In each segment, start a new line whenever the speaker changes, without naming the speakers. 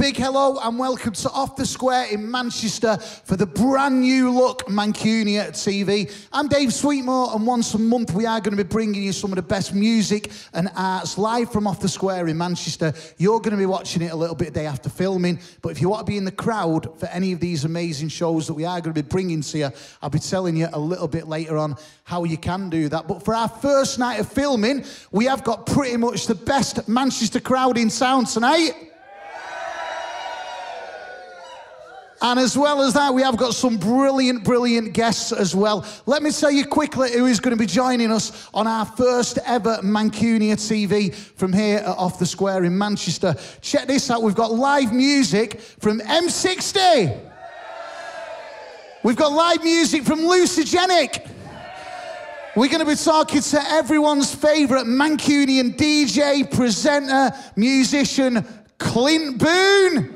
big hello and welcome to Off the Square in Manchester for the brand new look Mancunia TV. I'm Dave Sweetmore, and once a month we are going to be bringing you some of the best music and arts live from Off the Square in Manchester. You're going to be watching it a little bit day after filming, but if you want to be in the crowd for any of these amazing shows that we are going to be bringing to you, I'll be telling you a little bit later on how you can do that. But for our first night of filming, we have got pretty much the best Manchester crowd in town tonight. And as well as that, we have got some brilliant guests as well. Let me tell you quickly who is going to be joining us on our first ever Mancunia TV from here at Off the Square in Manchester. Check this out, we've got live music from M60. We've got live music from Lucigenic. We're going to be talking to everyone's favourite Mancunian DJ, presenter, musician, Clint Boone.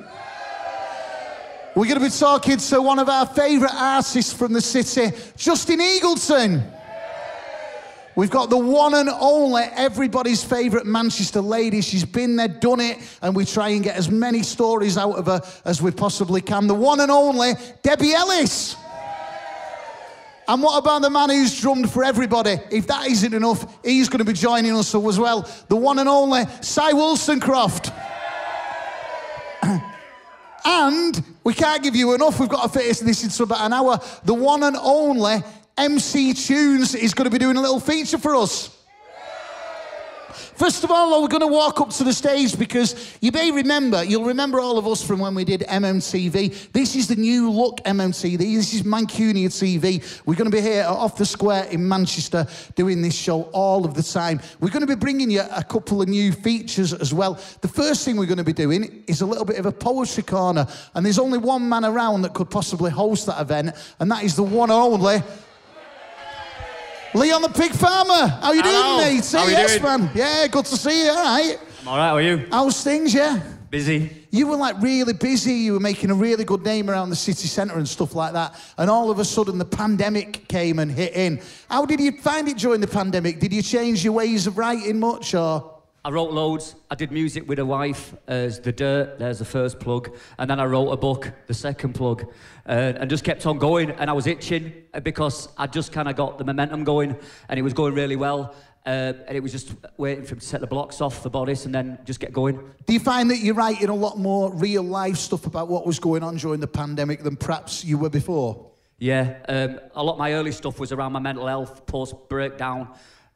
We're going to be talking to one of our favourite artists from the city, Justin Eagleton. We've got the one and only, everybody's favourite Manchester lady. She's been there, done it, and we try and get as many stories out of her as we possibly can. The one and only Debbie Ellis. And what about the man who's drummed for everybody? If that isn't enough, he's going to be joining us as well. The one and only Cy Wollstonecroft. And we can't give you enough. We've got to fit this into about an hour. The one and only MC Tunes is going to be doing a little feature for us. First of all, we're going to walk up to the stage because you may remember, you'll remember all of us from when we did MMTV. This is the new look MMTV. This is Mancunia TV. We're going to be here Off the Square in Manchester doing this show all of the time. We're going to be bringing you a couple of new features as well. The first thing we're going to be doing is a little bit of a poetry corner. And there's only one man around that could possibly host that event, and that is the one and only Leon the Pig Farmer. How you doing, mate?
How you doing?
Man. Yeah, good to see you. All right.
I'm all right. How are you?
How's things? Yeah.
Busy.
You were like really busy. You were making a really good name around the city centre and stuff like that. And all of a sudden, the pandemic came and hit in. How did you find it during the pandemic? Did you change your ways of writing much, or?
I wrote loads. I did music with a wife as The Dirt, there's the first plug. And then I wrote a book, the second plug. And just kept on going. And I was itching because I just kind of got the momentum going. And it was going really well. And it was just waiting for him to set the blocks off the bodice and then just get going. Do
you find that you're writing a lot more real life stuff about what was going on during the pandemic than perhaps you were before?
Yeah. A lot of my early stuff was around my mental health, post-breakdown.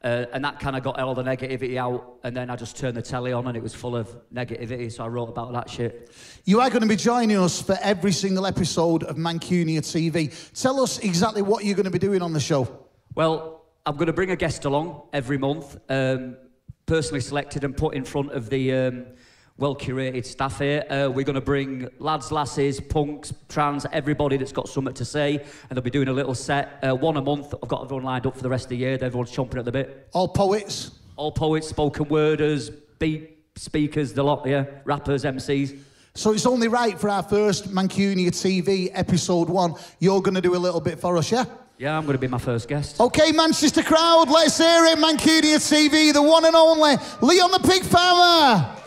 And that kind of got all the negativity out, and then I just turned the telly on and it was full of negativity, so I wrote about that shit.
You are going to be joining us for every single episode of Mancunia TV. Tell us exactly what you're going to be doing on the show.
Well, I'm going to bring a guest along every month, personally selected and put in front of the well-curated staff here. We're going to bring lads, lasses, punks, trans, everybody that's got something to say, and they'll be doing a little set, one a month. I've got everyone lined up for the rest of the year. Everyone's chomping at the bit.
All poets?
All poets, spoken worders, beat speakers, the lot, yeah, rappers, MCs.
So it's only right for our first Mancunia TV, episode 1, you're going to do a little bit for us, yeah?
Yeah, I'm going to be my first guest.
Okay, Manchester crowd, let's hear it. Mancunia TV, the one and only Leon the Pig Farmer.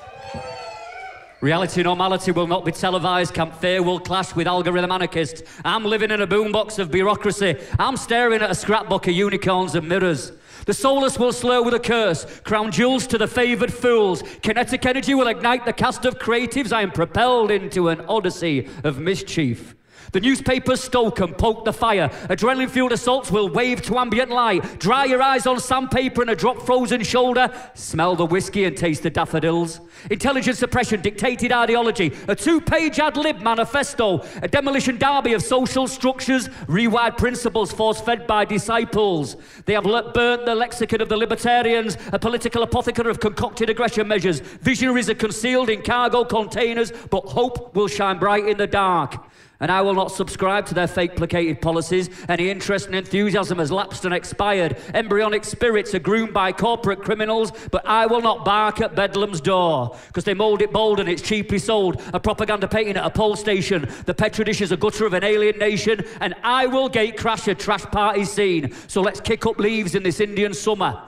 Reality normality will not be televised. Camp Fear will clash with algorithm anarchists. I'm living in a boombox of bureaucracy. I'm staring at a scrapbook of unicorns and mirrors. The soulless will slur with a curse, crown jewels to the favoured fools. Kinetic energy will ignite the cast of creatives. I am propelled into an odyssey of mischief. The newspapers stoke and poke the fire. Adrenaline-fueled assaults will wave to ambient light. Dry your eyes on sandpaper and a drop-frozen shoulder. Smell the whiskey and taste the daffodils. Intelligence suppression, dictated ideology. A 2-page ad-lib manifesto. A demolition derby of social structures. Rewired principles force-fed by disciples. They have burnt the lexicon of the libertarians. A political apothecary of concocted aggression measures. Visionaries are concealed in cargo containers, but hope will shine bright in the dark. And I will not subscribe to their fake placated policies. Any interest and enthusiasm has lapsed and expired. Embryonic spirits are groomed by corporate criminals, but I will not bark at Bedlam's door, because they mould it bold and it's cheaply sold. A propaganda painting at a poll station. The Petri dish is a gutter of an alien nation, and I will gate crash a trash party scene. So let's kick up leaves in this Indian summer.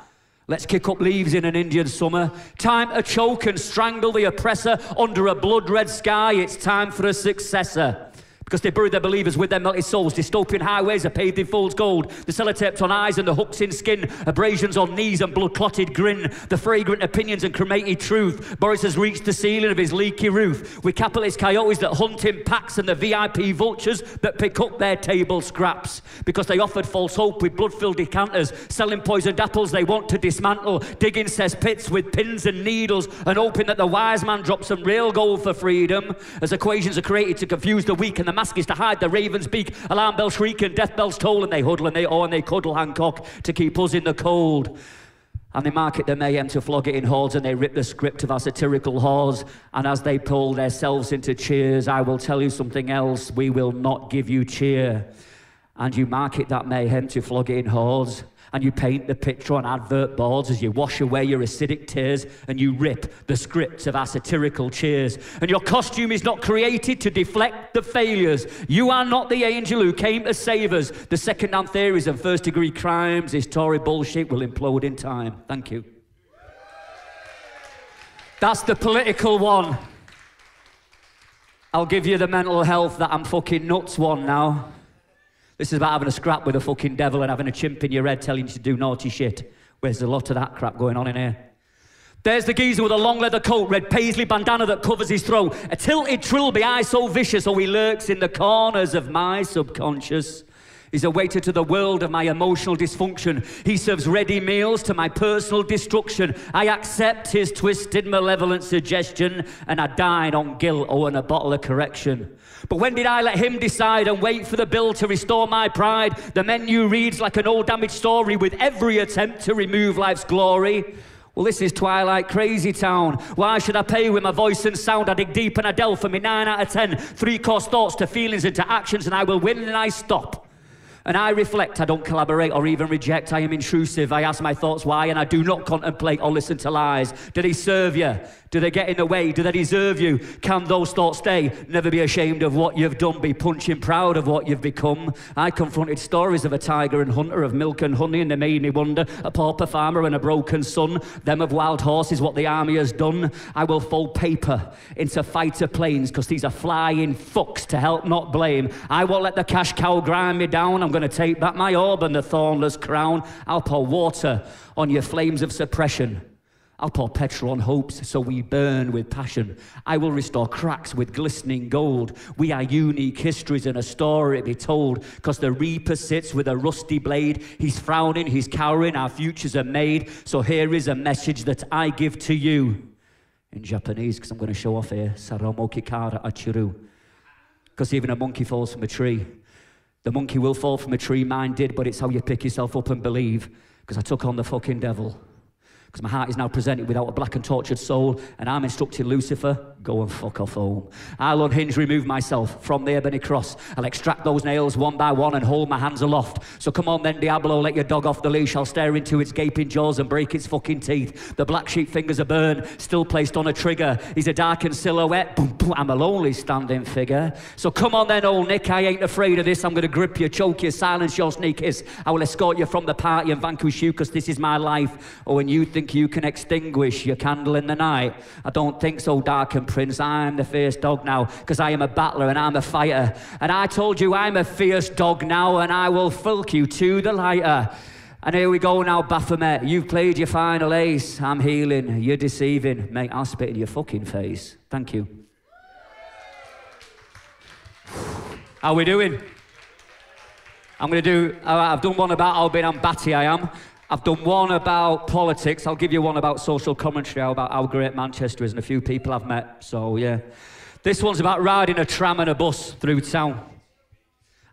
Let's kick up leaves in an Indian summer. Time to choke and strangle the oppressor under a blood-red sky. It's time for a successor. Because they bury their believers with their melted souls. Dystopian highways are paved in fool's gold. The sellotapes on eyes and the hooks in skin. Abrasions on knees and blood-clotted grin. The fragrant opinions and cremated truth. Boris has reached the ceiling of his leaky roof. With capitalist coyotes that hunt in packs and the VIP vultures that pick up their table scraps. Because they offered false hope with blood-filled decanters. Selling poisoned apples they want to dismantle. Digging cesspits with pins and needles. And hoping that the wise man drops some real gold for freedom. As equations are created to confuse the weak and the mask is to hide the raven's beak. Alarm bells shriek and death bells toll, and they huddle and they owe and they cuddle Hancock to keep us in the cold. And they market the mayhem to flog it in hordes, and they rip the script of our satirical whores. And as they pull themselves into cheers, I will tell you something else, we will not give you cheer. And you market that mayhem to flog it in hordes, and you paint the picture on advert boards as you wash away your acidic tears, and you rip the scripts of our satirical cheers. And your costume is not created to deflect the failures. You are not the angel who came to save us. The second-hand theories and first-degree crimes, this Tory bullshit will implode in time. Thank you. That's the political one. I'll give you the mental health that I'm fucking nuts one now. This is about having a scrap with a fucking devil and having a chimp in your head telling you to do naughty shit. There's a lot of that crap going on in here. There's the geezer with a long leather coat, red paisley bandana that covers his throat, a tilted trilby, eye so vicious, oh he lurks in the corners of my subconscious. He's a waiter to the world of my emotional dysfunction. He serves ready meals to my personal destruction. I accept his twisted, malevolent suggestion, and I dine on guilt or on a bottle of correction. But when did I let him decide and wait for the bill to restore my pride? The menu reads like an old damaged story with every attempt to remove life's glory. Well, this is Twilight Crazy Town. Why should I pay with my voice and sound? I dig deep and I delve for me 9 out of 10. 3-course thoughts to feelings into actions, and I will win and I stop. And I reflect, I don't collaborate or even reject. I am intrusive, I ask my thoughts why, and I do not contemplate or listen to lies. Do they serve you? Do they get in the way? Do they deserve you? Can those thoughts stay? Never be ashamed of what you've done. Be punching proud of what you've become. I confronted stories of a tiger and hunter, of milk and honey, and they made me wonder. A pauper farmer and a broken son. Them of wild horses, what the army has done. I will fold paper into fighter planes, because these are flying fucks to help not blame. I won't let the cash cow grind me down. I'm going to take back my orb and the thornless crown. I'll pour water on your flames of suppression. I'll pour petrol on hopes so we burn with passion. I will restore cracks with glistening gold. We are unique histories and a story to be told. Because the reaper sits with a rusty blade. He's frowning, he's cowering, our futures are made. So here is a message that I give to you. In Japanese, because I'm going to show off here. Saromo kikara achiru. Because even a monkey falls from a tree. The monkey will fall from a tree, mine did, but it's how you pick yourself up and believe. Because I took on the fucking devil. Because my heart is now presented without a black and tortured soul, and I'm instructing Lucifer, go and fuck off home. I'll unhinge, remove myself from the ebony cross. I'll extract those nails one by one and hold my hands aloft. So come on then, Diablo, let your dog off the leash. I'll stare into its gaping jaws and break its fucking teeth. The black sheep fingers are burned, still placed on a trigger. He's a darkened silhouette, boom, boom, I'm a lonely standing figure. So come on then, old Nick, I ain't afraid of this. I'm going to grip you, choke you, silence your sneak hiss. I will escort you from the party and vanquish you, because this is my life. Oh, and you think you can extinguish your candle in the night? I don't think so, darkened prince. I'm the fierce dog now, because I am a battler and I'm a fighter. And I told you I'm a fierce dog now, and I will filk you to the lighter. And here we go now, Baphomet. You've played your final ace. I'm healing, you're deceiving. Mate, I'll spit in your fucking face. Thank you. How we doing? I've done one about how big and batty I am. I've done one about politics. I'll give you one about social commentary, about how great Manchester is, and a few people I've met, so yeah. This one's about riding a tram and a bus through town.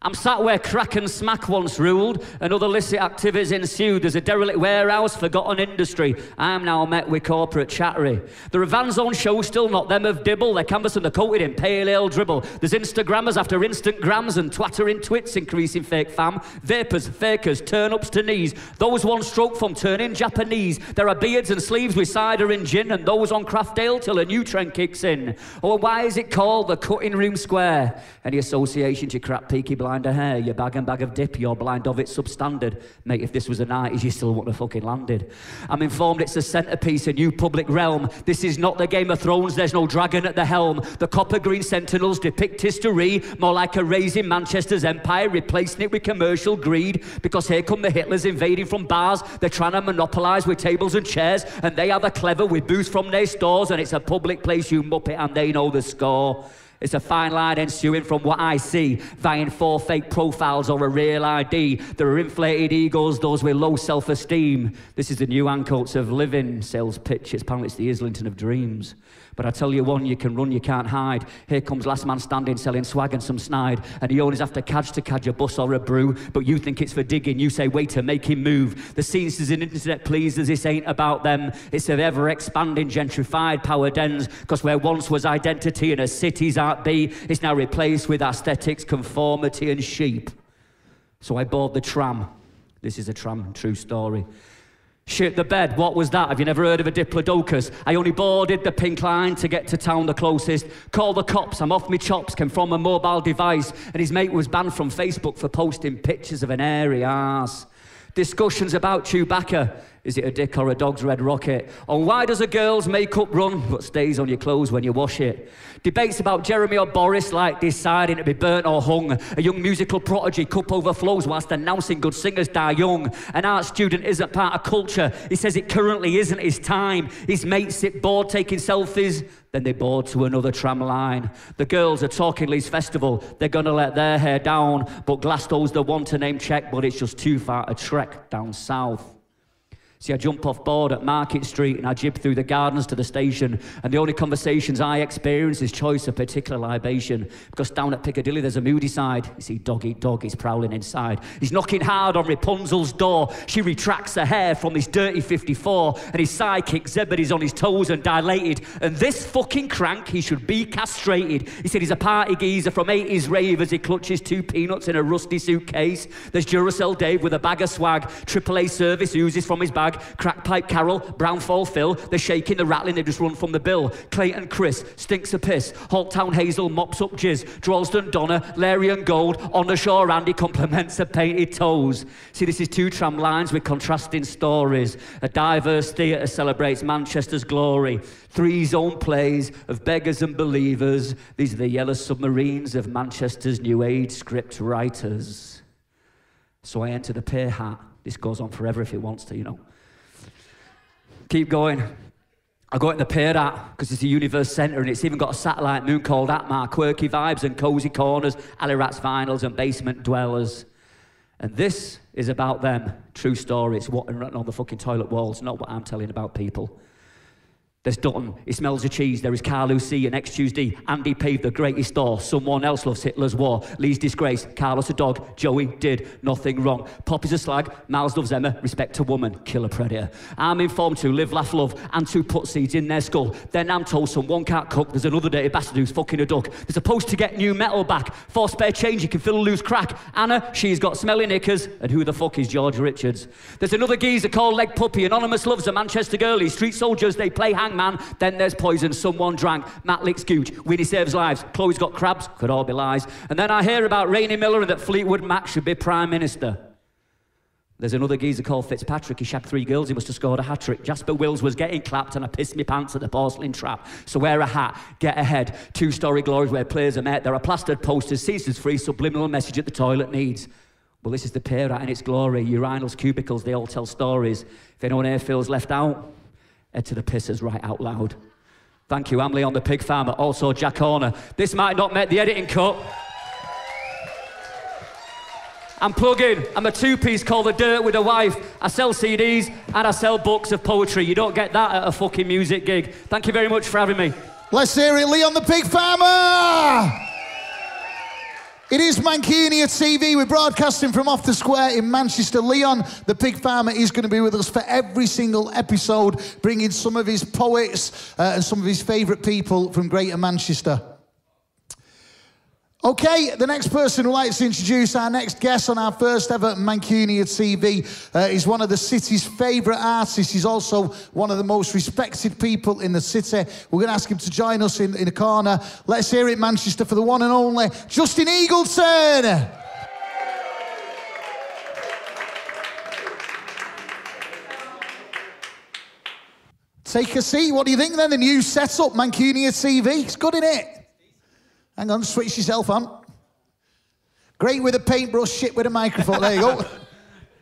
I'm sat where crack and smack once ruled, and other illicit activities ensued. There's a derelict warehouse, forgotten industry. I'm now met with corporate chattery. There are vans on show, still not them of dibble. They're canvas and they're coated in pale ale dribble. There's Instagrammers after instant grams, and twattering twits increasing fake fam. Vapors, fakers, turn-ups to knees. Those one stroke from turning Japanese. There are beards and sleeves with cider and gin, and those on craft ale till a new trend kicks in. Oh, why is it called the cutting room square? Any association to crap peaky black blind of hair, your bag and bag of dip, you're blind of it substandard. Mate, if this was the 90s, you still wouldn't have fucking landed. I'm informed it's a centrepiece, a new public realm. This is not the Game of Thrones, there's no dragon at the helm. The copper green sentinels depict history more like a raising Manchester's empire, replacing it with commercial greed. Because here come the Hitlers invading from bars, they're trying to monopolise with tables and chairs, and they are the clever with booze from their stores, and it's a public place, you muppet, and they know the score. It's a fine line ensuing from what I see, vying for fake profiles or a real ID. There are inflated egos, those with low self-esteem. This is the new Ancoats of living sales pitch. Apparently it's the Islington of dreams. But I tell you one, you can run, you can't hide. Here comes last man standing, selling swag and some snide. And he always have to cadge a bus or a brew. But you think it's for digging, you say, wait to make him move. The scene is an internet pleasers, this ain't about them. It's of ever-expanding, gentrified power dens. Because where once was identity and a city's art be, it's now replaced with aesthetics, conformity and sheep. So I board the tram. This is a tram, true story. Shit the bed, what was that? Have you never heard of a diplodocus? I only boarded the pink line to get to town the closest. Call the cops, I'm off me chops, came from a mobile device. And his mate was banned from Facebook for posting pictures of an airy arse. Discussions about Chewbacca. Is it a dick or a dog's red rocket? On why does a girl's makeup run but stays on your clothes when you wash it? Debates about Jeremy or Boris, like deciding to be burnt or hung. A young musical prodigy, cup overflows whilst announcing good singers die young. An art student isn't part of culture. He says it currently isn't his time. His mates sit bored taking selfies. Then they board to another tram line. The girls are talking Lee's Festival. They're gonna let their hair down. But Glasgow's the one to name check, but it's just too far to trek down south. See, I jump off board at Market Street and I jib through the gardens to the station, and the only conversations I experience is choice of particular libation, because down at Piccadilly there's a moody side. You see dog eat dog, he's prowling inside. He's knocking hard on Rapunzel's door. She retracts her hair from this dirty 54, and his sidekick Zebedee's on his toes and dilated, and this fucking crank, he should be castrated. He said he's a party geezer from 80s rave as he clutches 2 peanuts in a rusty suitcase. There's Duracell Dave with a bag of swag. AAA service oozes from his bag. Crack Pipe Carol, Brownfall Phil, they're shaking, they're rattling, they just run from the bill. Clayton Chris, stinks of piss. Haltown Hazel, mops up jizz. Droylsden Donna, Larry and Gold, on the shore Andy compliments her painted toes. See, this is 2 tram lines with contrasting stories. A diverse theatre celebrates Manchester's glory. 3 zone plays of beggars and believers. These are the yellow submarines of Manchester's new age script writers. So I enter the pier hat. This goes on forever if it wants to, you know. Keep going. I go in the pier hat because it's a universe centre, and it's even got a satellite moon called Atmar, quirky vibes and cosy corners, alley rats, vinyls and basement dwellers. And this is about them. True story. It's what written on the fucking toilet walls, not what I'm telling about people. There's Dutton, he smells of cheese. There is Carl C. and next Tuesday, Andy paved the greatest door. Someone else loves Hitler's war. Lee's disgrace, Carlos a dog. Joey did nothing wrong. Poppy's a slag, Miles loves Emma. Respect a woman, kill a predator. I'm informed to live, laugh, love, and 2 put seeds in their skull. Then I'm told someone can't cook. There's another dirty bastard who's fucking a duck. They're supposed to get new metal back. For spare change, you can fill a loose crack. Anna, she's got smelly knickers. And who the fuck is George Richards? There's another geezer called Leg Puppy. Anonymous loves a Manchester girlie. Street soldiers, they play hangman. Then there's poison, someone drank. Matt licks gooch, Winnie saves lives. Chloe's got crabs, could all be lies. And then I hear about Rainey Miller and that Fleetwood Mac should be Prime Minister. There's another geezer called Fitzpatrick. He shagged 3 girls, he must have scored a hat-trick. Jasper Wills was getting clapped and I pissed me pants at the porcelain trap. So wear a hat, get ahead. 2-story glories where players are met. There are plastered posters, Caesar's free, subliminal message at the toilet needs. Well, this is the pier hat in its glory. Urinals, cubicles, they all tell stories. If anyone here feels left out, head to the pissers right out loud. Thank you, I'm Leon the Pig Farmer, also Jack Horner. This might not make the editing cut. I'm plugging. I'm a 2-piece called The Dirt with a Wife. I sell CDs and I sell books of poetry. You don't get that at a fucking music gig. Thank you very much for having me.
Let's hear it, Leon the Pig Farmer! It is Mancunia TV. We're broadcasting from off the square in Manchester. Leon, the Pig Farmer, is going to be with us for every single episode, bringing some of his poets and some of his favourite people from Greater Manchester. Okay, the next person who likes to introduce our next guest on our first ever Mancunia TV is one of the city's favourite artists. He's also one of the most respected people in the city. We're going to ask him to join us in a corner. Let's hear it, Manchester, for the one and only Justin Eagleton. Take a seat. What do you think then? The new setup, Mancunia TV. It's good, isn't it? Hang on, switch yourself on. Great with a paintbrush, shit with a microphone. There you go.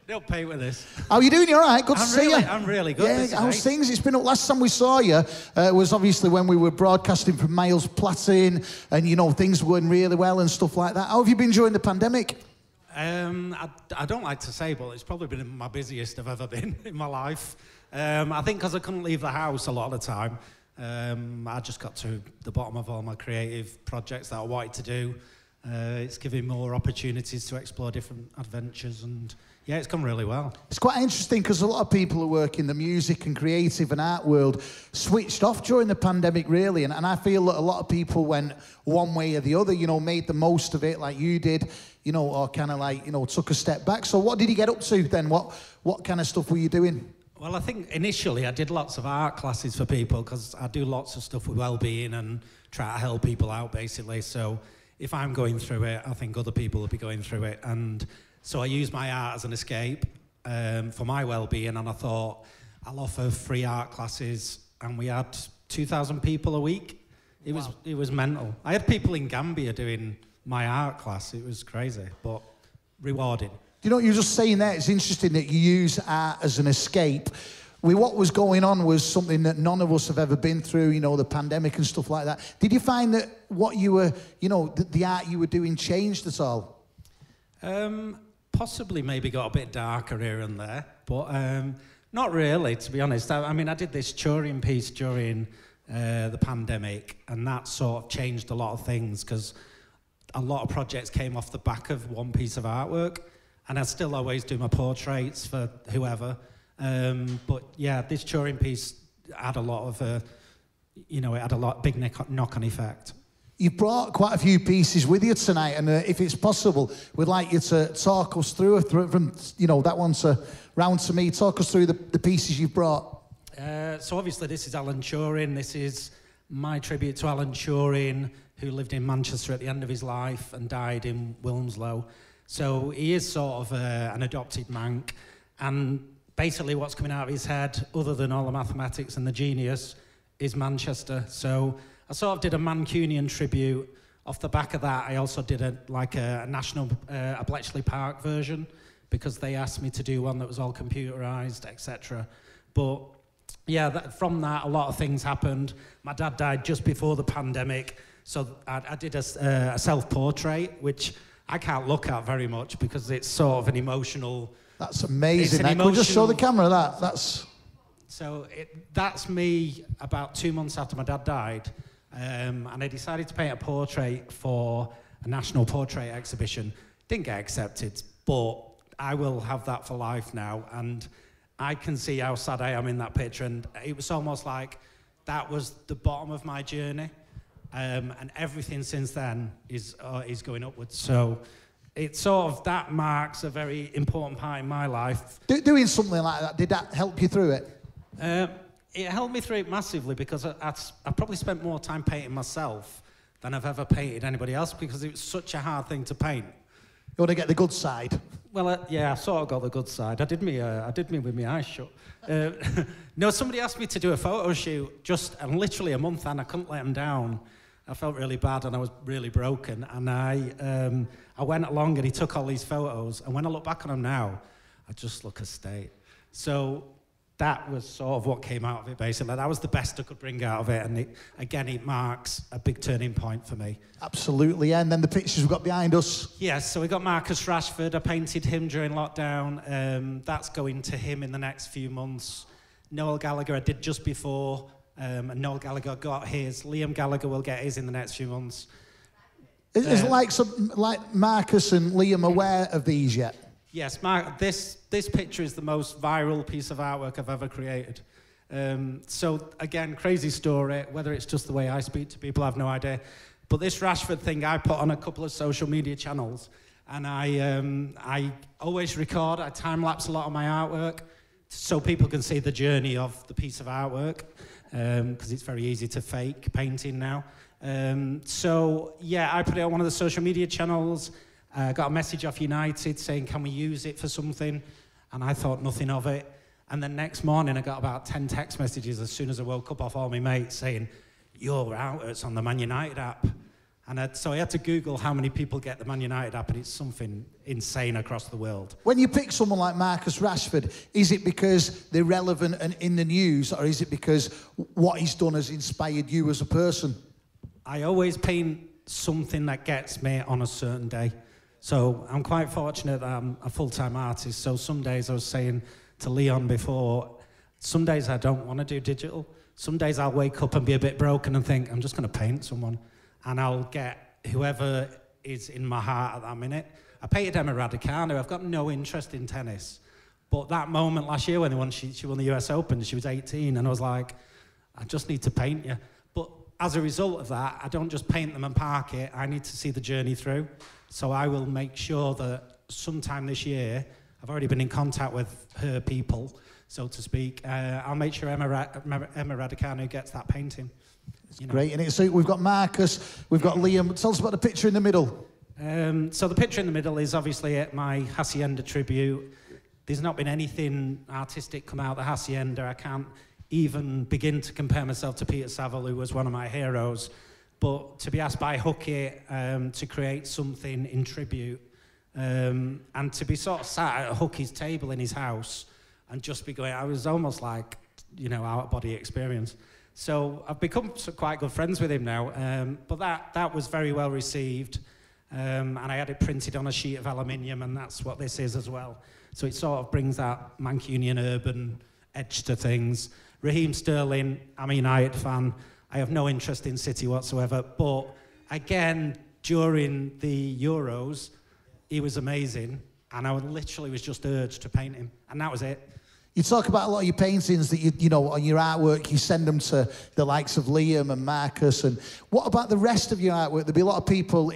Don't paint with this.
How are you doing? You all right? Good to see you.
I'm really good.
Yeah, how's things? It's been, last time we saw you was obviously when we were broadcasting from Miles Platin, and, you know, things were going really well and stuff like that. How have you been during the pandemic?
I don't like to say, but it's probably been my busiest I've ever been in my life. I think because I couldn't leave the house a lot of the time, I just got to the bottom of all my creative projects that I wanted to do. It's giving more opportunities to explore different adventures, and yeah, it's gone really well. It's
quite interesting because a lot of people who work in the music and creative and art world switched off during the pandemic, really, and I feel that a lot of people went one way or the other, you know, made the most of it like you did, you know, or kind of like, you know, took a step back. So what did you get up to then? What kind of stuff were you doing?
Well, I think initially I did lots of art classes for people because I do lots of stuff with well-being and try to help people out, basically. So if I'm going through it, I think other people will be going through it. And so I use my art as an escape for my well-being, and I thought I'll offer free art classes, and we had 2,000 people a week. It was mental. I had people in Gambia doing my art class. It was crazy, but rewarding.
You know, you're just saying that, it's interesting that you use art as an escape. What was going on was something that none of us have ever been through, you know, the pandemic and stuff like that. Did you find that what you were, you know, the art you were doing changed at all?
Possibly maybe got a bit darker here and there, but not really, to be honest. I mean, I did this touring piece during the pandemic, and that sort of changed a lot of things because a lot of projects came off the back of one piece of artwork, and I still always do my portraits for whoever. But yeah, this touring piece had a lot of, you know, it had a big knock-on effect.
You've brought quite a few pieces with you tonight, and if it's possible, we'd like you to talk us through from, you know, that one's round to me. Talk us through the pieces you've brought.
So obviously this is Alan Turing. This is my tribute to Alan Turing, who lived in Manchester at the end of his life and died in Wilmslow. So he is sort of an adopted Manc, and basically what's coming out of his head, other than all the mathematics and the genius, is Manchester. So I sort of did a Mancunian tribute. Off the back of that, I also did a national, a Bletchley Park version, because they asked me to do one that was all computerized, etc. But yeah, from that, a lot of things happened. My dad died just before the pandemic, so I did a self-portrait, which I can't look at very much because it's sort of an emotional... That's
amazing. Can we just show the camera that? That's...
So that's me about 2 months after my dad died, and I decided to paint a portrait for a national portrait exhibition. Didn't get accepted, but I will have that for life now, and I can see how sad I am in that picture, and it was almost like that was the bottom of my journey, and everything since then is going upwards. So it's sort of, that marks a very important part in my life.
Doing something like that, did that help you through it?
It helped me through it massively, because I probably spent more time painting myself than I've ever painted anybody else, because it was such a hard thing to paint.
You want to get the good side?
Well, yeah, I sort of got the good side. I did me with my eyes shut. No, somebody asked me to do a photo shoot and literally a month, and I couldn't let them down. I felt really bad, and I was really broken. And I went along, and he took all these photos. And when I look back on them now, I just look a state. So that was sort of what came out of it, basically. That was the best I could bring out of it, and it marks a big turning point for me.
Absolutely, yeah. And then the pictures we've got behind us.
Yes, so we got Marcus Rashford. I painted him during lockdown. That's going to him in the next few months. Noel Gallagher I did just before, and Noel Gallagher got his. Liam Gallagher will get his in the next few months.
Is like Marcus and Liam aware of these yet?
Yes, this picture is the most viral piece of artwork I've ever created. So again, crazy story. Whether it's just the way I speak to people, I have no idea. But this Rashford thing I put on a couple of social media channels, and I always record. I time-lapse a lot of my artwork so people can see the journey of the piece of artwork, because it's very easy to fake painting now. So yeah, I put it on one of the social media channels. Got a message off United saying, can we use it for something? And I thought nothing of it. And then next morning, I got about 10 text messages as soon as I woke up off all my mates saying, your outlet's on the Man United app. And so I had to Google how many people get the Man United app, and it's something insane across the world.
When you pick someone like Marcus Rashford, is it because they're relevant and in the news, or is it because what he's done has inspired you as a person?
I always paint something that gets me on a certain day. So I'm quite fortunate that I'm a full-time artist. So some days, I was saying to Leon before, some days I don't want to do digital. Some days I'll wake up and be a bit broken and think, I'm just going to paint someone. And I'll get whoever is in my heart at that minute. I painted Emma Raducanu. I've got no interest in tennis. But that moment last year when she won the US Open, she was 18, and I was like, I just need to paint you. But as a result of that, I don't just paint them and park it. I need to see the journey through. So I will make sure that sometime this year, I've already been in contact with her people, so to speak. I'll make sure Emma Raducanu gets that painting.
Great, and so we've got Marcus, we've got Liam. Tell us about the picture in the middle.
So the picture in the middle is obviously at my Hacienda tribute. There's not been anything artistic come out of the Hacienda. I can't even begin to compare myself to Peter Saville, who was one of my heroes. But to be asked by Hooky to create something in tribute, and to be sort of sat at Hooky's table in his house and just be going, I was almost like, out-of-body experience. So I've become quite good friends with him now, but that was very well received, and I had it printed on a sheet of aluminium, and that's what this is as well. So it sort of brings that Mancunian urban edge to things. Raheem Sterling, I'm a United fan. I have no interest in City whatsoever, but again, during the Euros, he was amazing, and I literally was just urged to paint him, and that was it.
You talk about a lot of your paintings that you know, on your artwork, you send them to the likes of Liam and Marcus. And what about the rest of your artwork? There'll be a lot of people,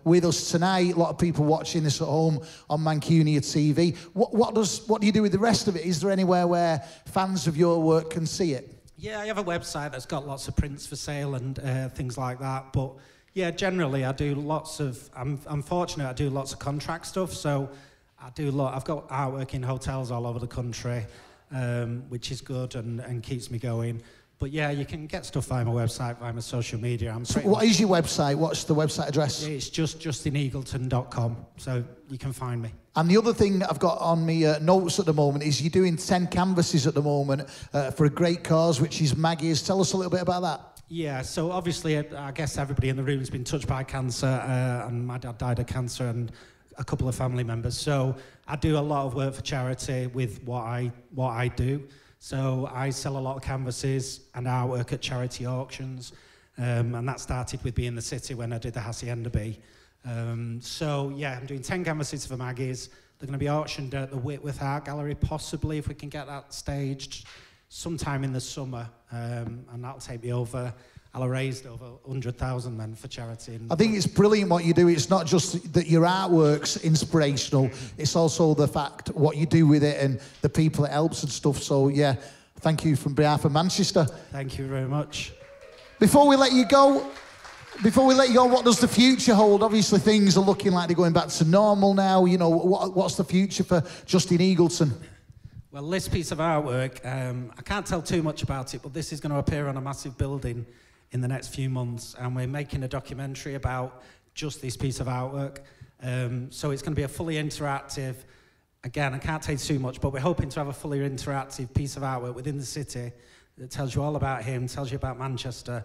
with us tonight, a lot of people watching this at home on Mancunia TV. What do you do with the rest of it? Is there anywhere where fans of your work can see it?
Yeah, I have a website that's got lots of prints for sale and things like that. But yeah, generally I do lots of, I'm fortunate, I do lots of contract stuff. So I've got artwork in hotels all over the country, which is good and keeps me going. But yeah, you can get stuff via my website, via my social media.
So what is your website? What's the website address?
It's just justineagleton.com, so you can find me.
And the other thing that I've got on my notes at the moment is you're doing 10 canvases at the moment for a great cause, which is Maggie's. Tell us a little bit about that.
Yeah, so obviously I guess everybody in the room has been touched by cancer, and my dad died of cancer, and a couple of family members. So I do a lot of work for charity with what I do. So I sell a lot of canvases and artwork at charity auctions, and that started with being the city when I did the Hacienda Bee. So yeah, I'm doing 10 canvases for Maggie's. They're going to be auctioned at the Whitworth Art Gallery, possibly if we can get that staged sometime in the summer, and that'll take me over. I'll have raised over 100,000 then for charity.
I think it's brilliant what you do. It's not just that your artwork's inspirational, it's also the fact what you do with it and the people it helps and stuff. So yeah, thank you from behalf of Manchester.
Thank you very much.
Before we let you go, what does the future hold? Obviously things are looking like they're going back to normal now. What's the future for Justin Eagleton?
Well, this piece of artwork, I can't tell too much about it, but this is going to appear on a massive building in the next few months, and we're making a documentary about just this piece of artwork. So it's going to be a fully interactive, again, I can't tell you too much, but we're hoping to have a fully interactive piece of artwork within the city that tells you all about him, tells you about Manchester,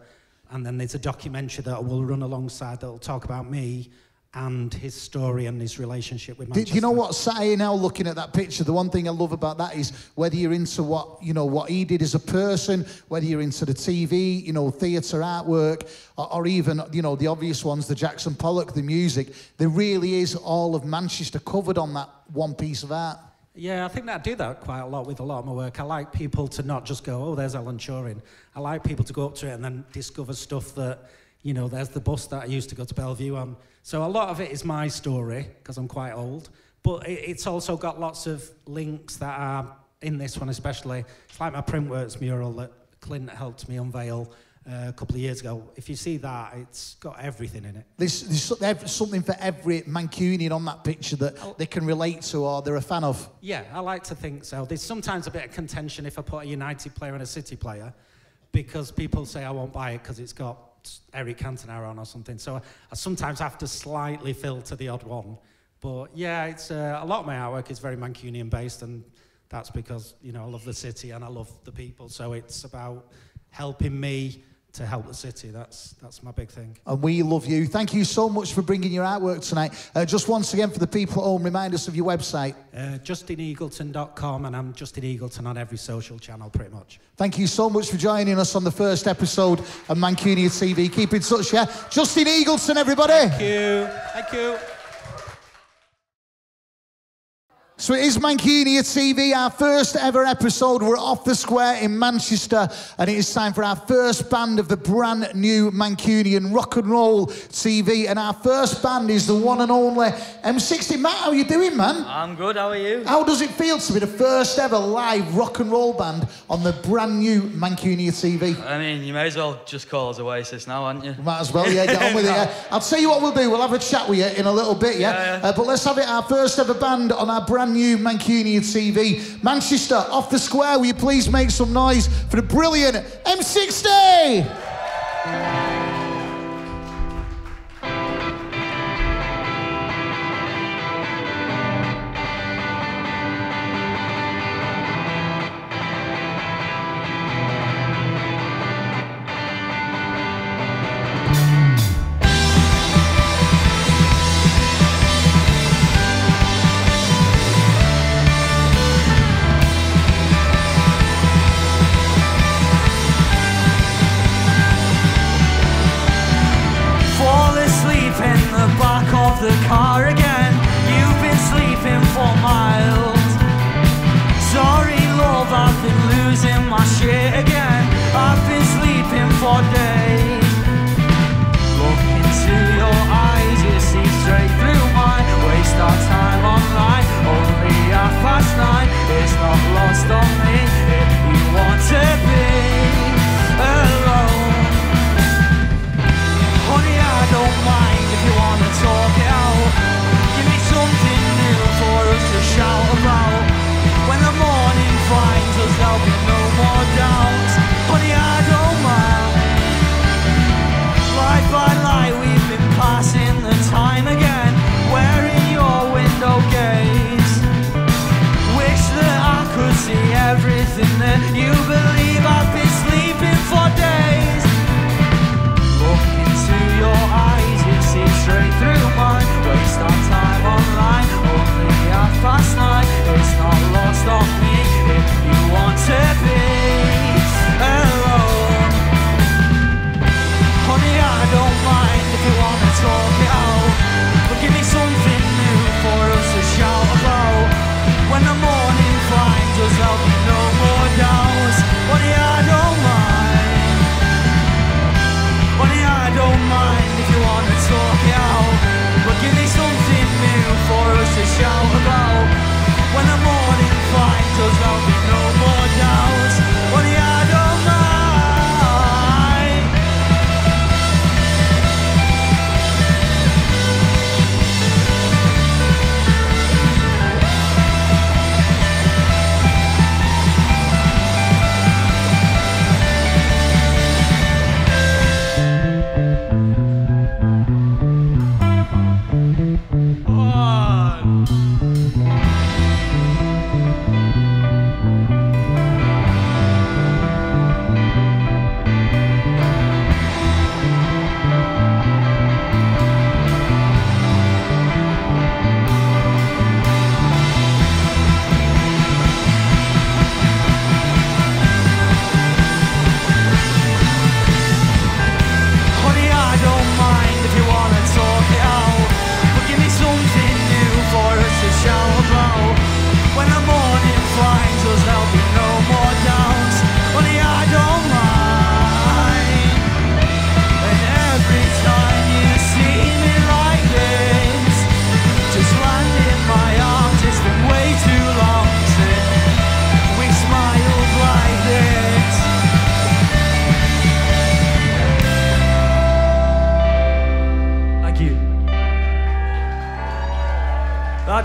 and then there's a documentary that will run alongside that will talk about me and his story and his relationship with Manchester.
Do you know what, Saturday now, looking at that picture, the one thing I love about that is whether you're into what he did as a person, whether you're into the TV, theatre artwork, or even, the obvious ones, the Jackson Pollock, the music, there really is all of Manchester covered on that one piece of art.
Yeah, I think that I do that quite a lot with a lot of my work. I like people to not just go, oh, there's Alan Turing. I like people to go up to it and then discover stuff that, there's the bus that I used to go to Bellevue on. So a lot of it is my story, because I'm quite old, but it's also got lots of links that are in this one especially. It's like my Printworks mural that Clint helped me unveil a couple of years ago. If you see that, it's got everything in it.
There's something for every Mancunian on that picture that they can relate to or they're a fan of.
Yeah, I like to think so. There's sometimes a bit of contention if I put a United player and a City player, because people say I won't buy it because it's got Eric Cantona on or something. So I sometimes have to slightly filter the odd one. But yeah, it's a lot of my artwork is very Mancunian based, and that's because, you know, I love the city and I love the people. So it's about helping me to help the city. That's my big thing.
And we love you. Thank you so much for bringing your artwork tonight. Just once again, for the people at home, remind us of your website.
JustinEagleton.com, and I'm Justin Eagleton on every social channel, pretty much.
Thank you so much for joining us on the first episode of Mancunia TV. Keep in touch, yeah? Justin Eagleton, everybody.
Thank you. Thank you.
So it is Mancunia TV, our first ever episode. We're off the square in Manchester, and it is time for our first band of the brand new Mancunian Rock and Roll TV. And our first band is the one and only M60. Matt, how are you doing, man?
I'm good, how are you?
How does it feel to be the first ever live rock and roll band on the brand new Mancunia TV?
I mean, you may as well just call us Oasis now, aren't you?
Might as well, yeah, get on with it, yeah. I'll tell you what we'll do, we'll have a chat with you in a little bit, yeah? But let's have it, our first ever band on our brand new Mancunia TV. Manchester, off the square, will you please make some noise for the brilliant M60?
The car again, you've been sleeping for miles. Sorry love, I've been losing my shit again. I've been sleeping for days. Look into your eyes, you see straight through mine. Waste our time online, only 9:30. It's not lost on me if you want to be alone. Honey, I don't mind if you want to talk it out. Give me something new for us to shout about. When the morning finds us, there'll be no more doubts. Honey, I don't mind. Light by light, we've been passing the time again, wearing your window gaze. Wish that I could see every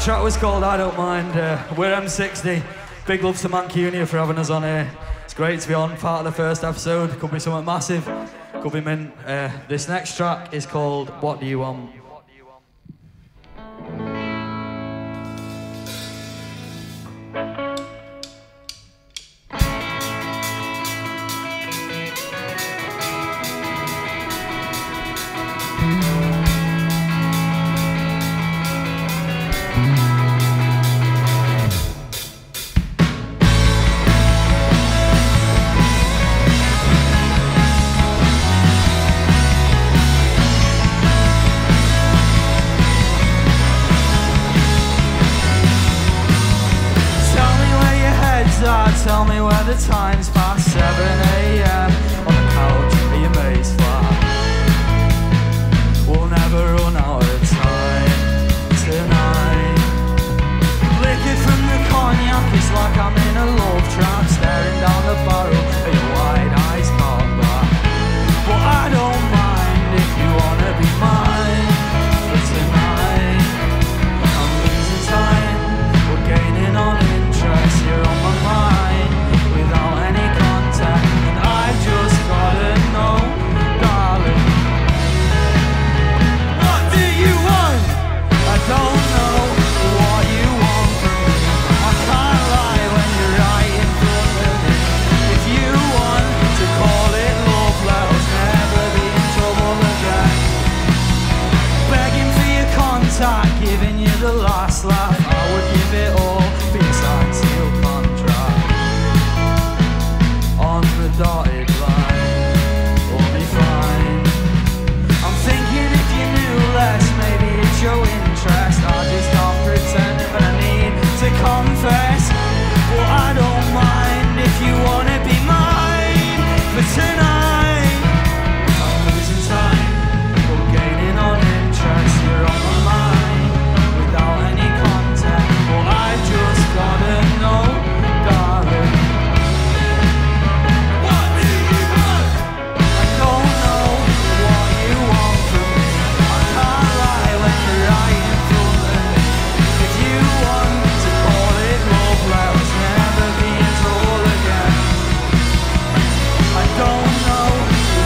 track was called I Don't Mind. We're M60. Big love to Mancunia for having us on here. It's great to be on part of the first episode. Could be something massive. Could be mint. This next track is called What Do You Want?
Tell me where the time's past 7 a.m. on the couch of your mate's flat. We'll never run out of time tonight. Liquid from the cognac, it's like I'm in a love trap, staring down the barrel of your wide eyes caught back. But I don't mind if you wanna be mine for tonight. I'm losing time, we're gaining on interest. You're on my mind without any contact, and I've just gotta know, darling, what do you want? I don't know what you want from me. I can't lie when you're right in front of me. If you want to call it love, let us never be in trouble again. Begging for your contact, giving you the last laugh. I would give it all, be signed, sealed contract on the dotted line. We'll be fine. I'm thinking if you knew less, maybe it's your interest. I just can't pretend, but I need to confess. Well, I don't mind if you wanna be mine for tonight. I'm losing time, but gaining on interest. You're on my mind without any contact. Well, I just gotta know, darling, what do you want? I don't know what you want from me. I can't lie when you're right in front of me. If you want to call it love, let us never be in trouble again. I don't know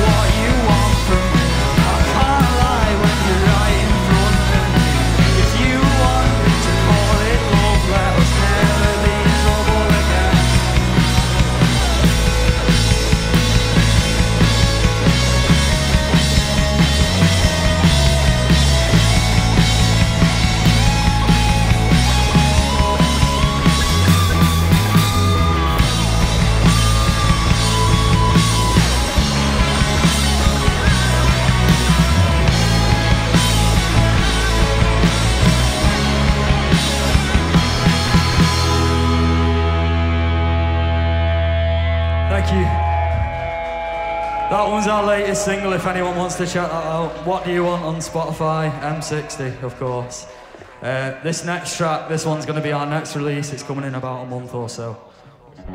what you want from me. I can't lie when you're right in front of me. If you want to call it love, let us never be in trouble again.
Thank you. That one's our latest single, if anyone wants to check that out. What Do You Want on Spotify, M60, of course. This next track, this one's going to be our next release. It's coming in about a month or so.
I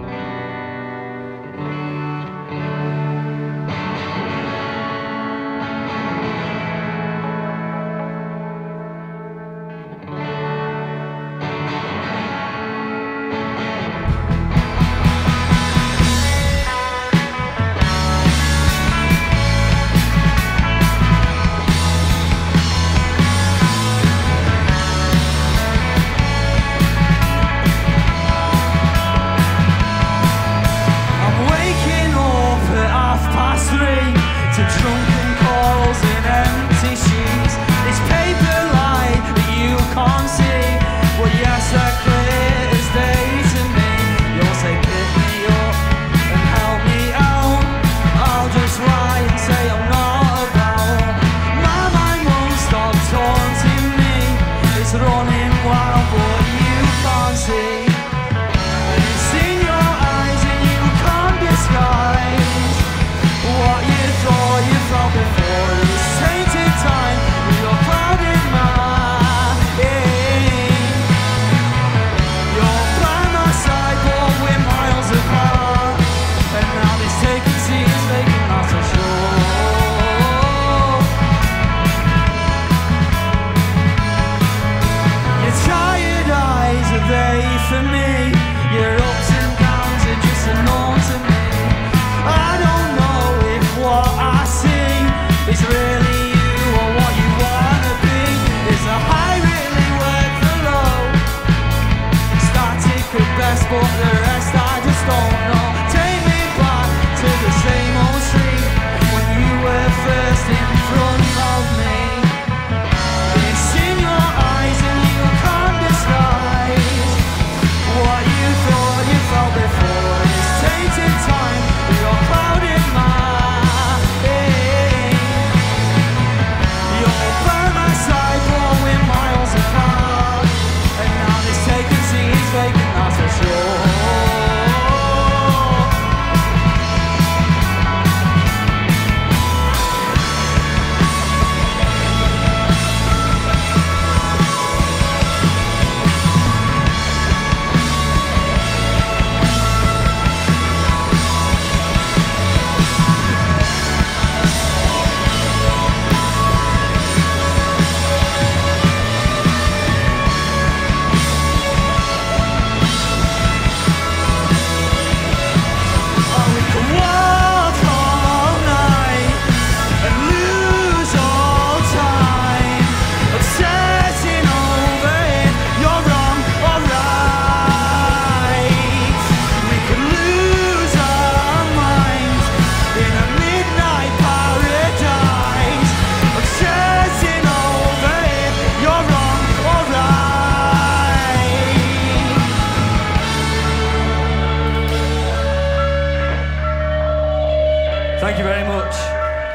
Thank you very much.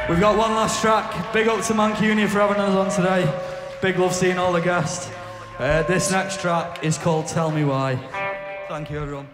We've got one last track. Big up to Mancunia for having us on today. Big love seeing all the guests. This next track is called Tell Me Why. Thank you, everyone.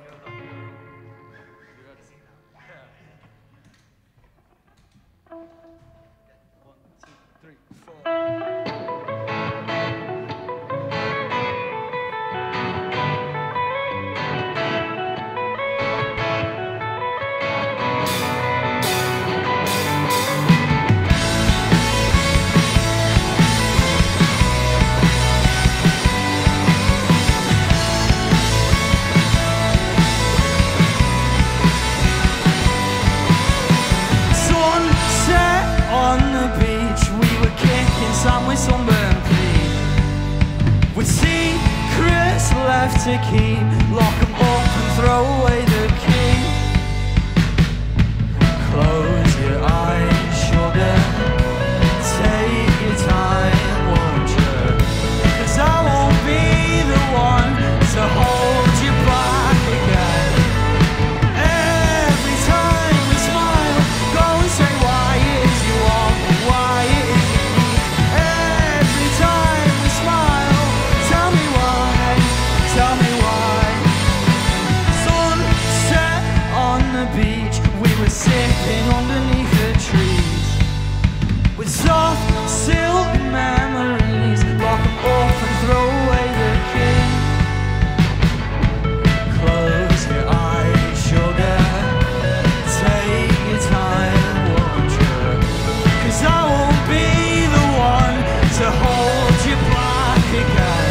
To keep, lock 'em up and throw away the key. Close your eyes, sugar. Take your time, won't you? 'Cause I won't be the one to hold you back again. Every time we smile, go and say why it is you want, why it is you need. Every time we smile, tell me why. Tell me why. Sunset on the beach, we were sitting underneath the trees with soft silk memories. Lock 'em up and throw away the key. Close your eyes, sugar. Take your time, won't you? 'Cause I won't be the one to hold you back again.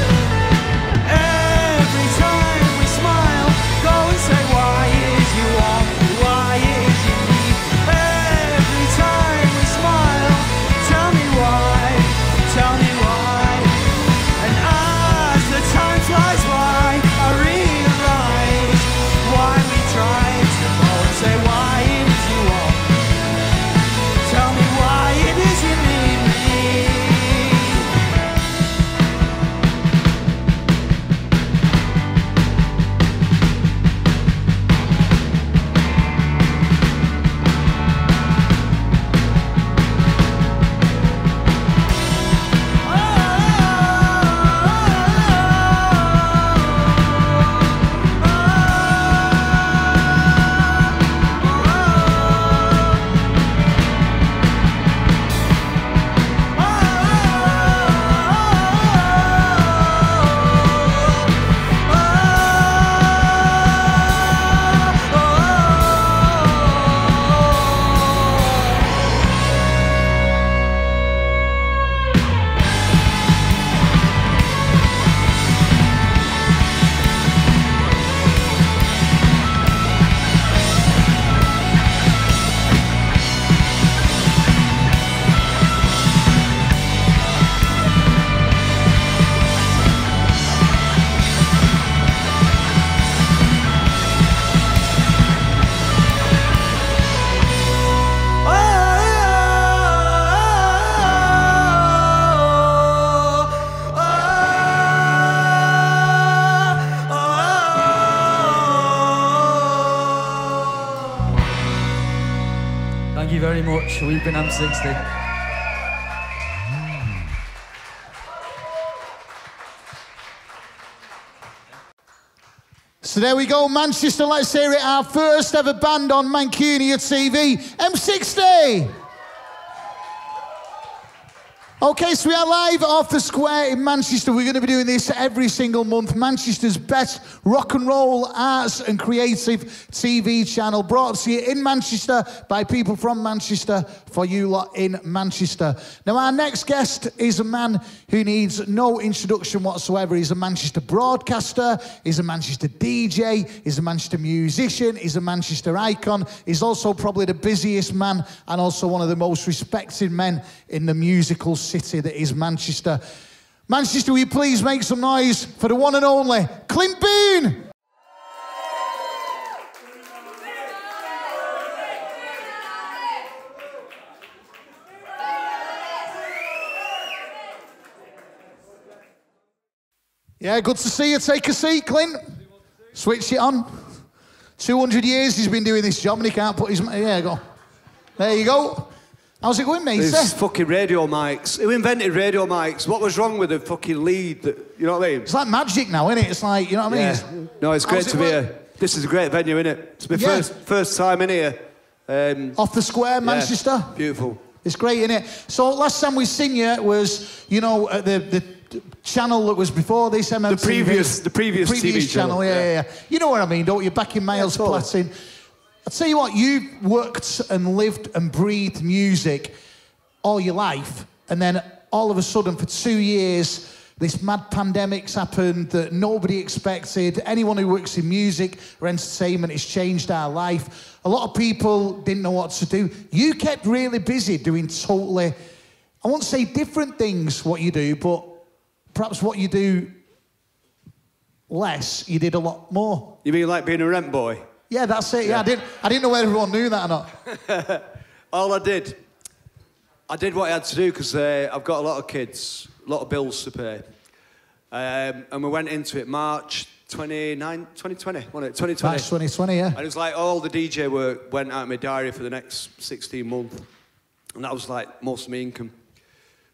Thank you very much. We've been M60.
So there we go, Manchester. Let's hear it. Our first ever band on Mancunia TV, M60. Okay, so we are live off the square in Manchester. We're going to be doing this every single month. Manchester's best rock and roll, arts and creative TV channel, brought to you in Manchester by people from Manchester for you lot in Manchester. Now, our next guest is a man who needs no introduction whatsoever. He's a Manchester broadcaster, he's a Manchester DJ, he's a Manchester musician, he's a Manchester icon. He's also probably the busiest man and also one of the most respected men in the musical city that is Manchester. Manchester, will you please make some noise for the one and only Clint Boone? Yeah, good to see you. Take a seat, Clint. Switch it on. 200 years he's been doing this job and he can't put his... Yeah, go. There you go. How's it going, mate?
These fucking radio mics. Who invented radio mics? What was wrong with the fucking lead? You know what I mean?
It's like magic now, isn't it? It's like, you know what I mean?
Yeah. No, it's great to be here. This is a great venue, isn't it? It's my first time in here.
Off the square, Manchester.
Yeah, beautiful.
It's great, isn't it? So last time we seen you was, you know, the channel that was before this, MMTV.
The previous TV channel.
Yeah. You know what I mean, don't you? Back in Miles Platin. I'll tell you what, you've worked and lived and breathed music all your life, and then all of a sudden for 2 years, this mad pandemic's happened that nobody expected. Anyone who works in music or entertainment, it's changed our life. A lot of people didn't know what to do. You kept really busy doing totally, I won't say different things what you do, but perhaps what you do less, you did a lot more.
You mean like being a rent boy?
Yeah, that's it. Yeah, I didn't know whether everyone knew that or not.
All I did what I had to do because I've got a lot of kids, a lot of bills to pay. And we went into it March 2020, wasn't it? 2020.
March 2020, yeah.
And it was like all the DJ work went out of my diary for the next 16 months. And that was like most of my income.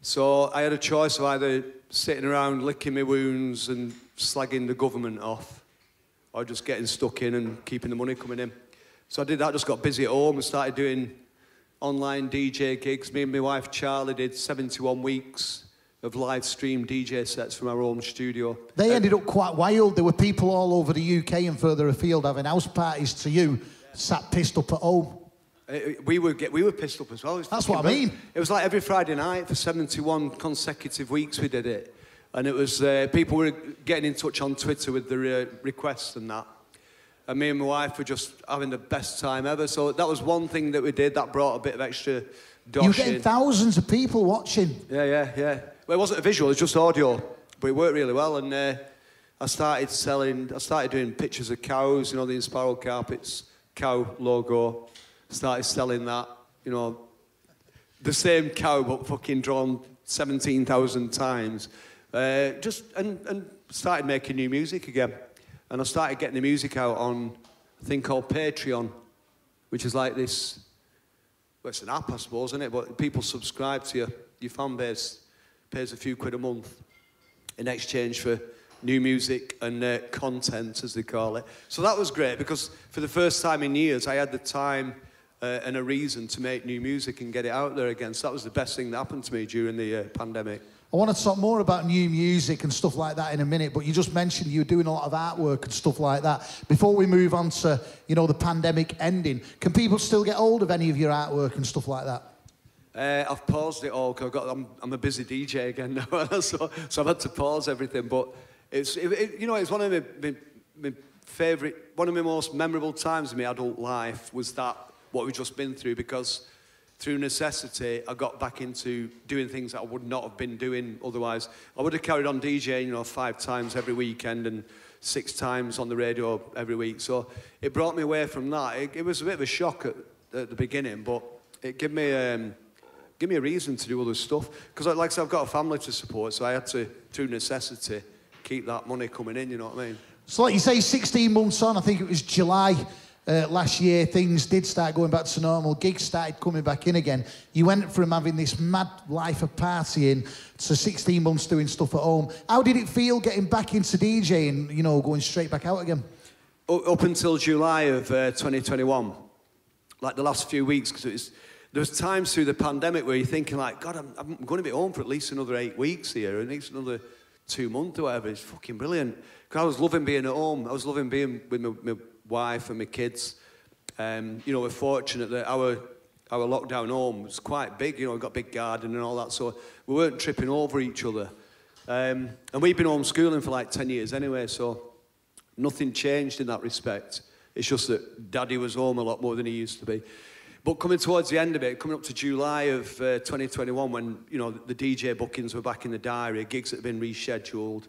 So I had a choice of either sitting around licking my wounds and slagging the government off, or just getting stuck in and keeping the money coming in. So I did that, just got busy at home and started doing online DJ gigs. Me and my wife Charlie did 71 weeks of live stream DJ sets from our home studio.
They ended up quite wild. There were people all over the UK and further afield having house parties to you, sat pissed up at home.
We were pissed up as well.
That's what I mean.
It was like every Friday night for 71 consecutive weeks we did it. And it was, people were getting in touch on Twitter with their requests and that. And me and my wife were just having the best time ever. So that was one thing that we did that brought a bit of extra dosh in.
You were getting thousands of people watching.
Yeah. Well, it wasn't a visual, it was just audio. But it worked really well. And I started doing pictures of cows, you know, the Inspiral Carpets cow logo. Started selling that, you know, the same cow but fucking drawn 17,000 times. And started making new music again. And I started getting the music out on a thing called Patreon, which is like this, well, it's an app, I suppose, isn't it? But people subscribe to your fan base, pays a few quid a month in exchange for new music and content, as they call it. So that was great because for the first time in years, I had the time and a reason to make new music and get it out there again. So that was the best thing that happened to me during the pandemic.
I want to talk more about new music and stuff like that in a minute, but you just mentioned you were doing a lot of artwork and stuff like that. Before we move on to, you know, the pandemic ending, can people still get hold of any of your artwork and stuff like that?
I've paused it all because I'm a busy DJ again now, so I've had to pause everything. But you know, it's one of my favourite, one of my most memorable times in my adult life was that what we've just been through, because through necessity, I got back into doing things that I would not have been doing otherwise. I would have carried on DJing, you know, 5 times every weekend and 6 times on the radio every week. So it brought me away from that. It was a bit of a shock at the beginning, but it gave me a reason to do other stuff. Because like I said, I've got a family to support, so I had to, through necessity, keep that money coming in, you know what I mean?
So like you say, 16 months on, I think it was July last year, things did start going back to normal. Gigs started coming back in again. You went from having this mad life of partying to 16 months doing stuff at home. How did it feel getting back into DJing, you know, going straight back out again?
Up until July of 2021, like the last few weeks, because there was times through the pandemic where you're thinking like, God, I'm going to be home for at least another 8 weeks here, at least another 2 months or whatever. It's fucking brilliant. Because I was loving being at home. I was loving being with my wife and my kids. You know, we're fortunate that our lockdown home was quite big. You know, we've got a big garden and all that, so we weren't tripping over each other. And we've been homeschooling for like 10 years anyway, so nothing changed in that respect. It's just that Daddy was home a lot more than he used to be. But coming towards the end of it, coming up to July of 2021, when, you know, the DJ bookings were back in the diary, gigs that had been rescheduled,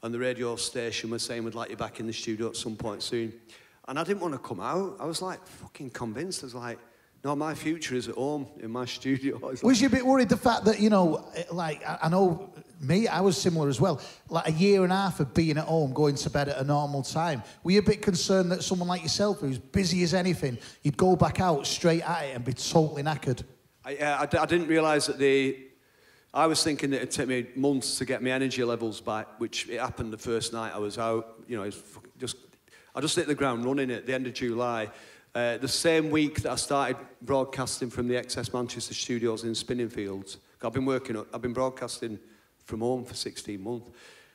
and the radio station was saying we'd like you back in the studio at some point soon. And I didn't want to come out. I was like fucking convinced. I was like, No, my future is at home, in my studio.
Was you a bit worried the fact that, you know, like, I know me, I was similar as well, like a year and a half of being at home, going to bed at a normal time. Were you a bit concerned that someone like yourself, who's busy as anything, you'd go back out straight at it and be totally knackered?
I didn't realise that I was thinking that it'd take me months to get my energy levels back, which it happened the first night I was out. You know, I just hit the ground running at the end of July. The same week that I started broadcasting from the XS Manchester studios in Spinningfields. I've been broadcasting from home for 16 months.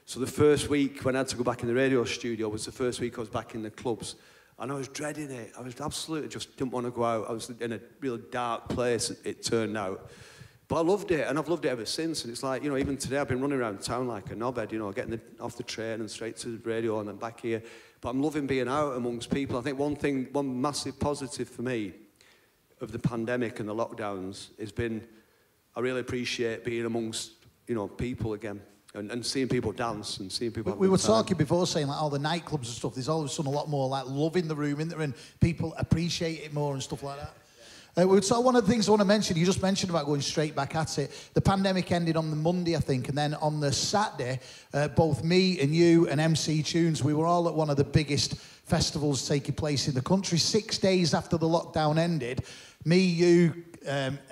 So the first week when I had to go back in the radio studio was the first week I was back in the clubs. And I was dreading it. I was absolutely just didn't want to go out. I was in a really dark place, it turned out. But I loved it, and I've loved it ever since. And it's like, you know, even today I've been running around town like a knobhead, you know, getting off the train and straight to the radio and then back here. But I'm loving being out amongst people. I think one massive positive for me of the pandemic and the lockdowns has been, I really appreciate being amongst, you know, people again. And seeing people dance and seeing people...
We were talking before, saying like all the nightclubs and stuff, there's all of a sudden a lot more like love in the room, isn't there? And people appreciate it more and stuff like that. One of the things I want to mention, you just mentioned about going straight back at it. The pandemic ended on the Monday, I think, and then on the Saturday, both me and you and MC Tunes, we were all at one of the biggest festivals taking place in the country. 6 days after the lockdown ended, me, you,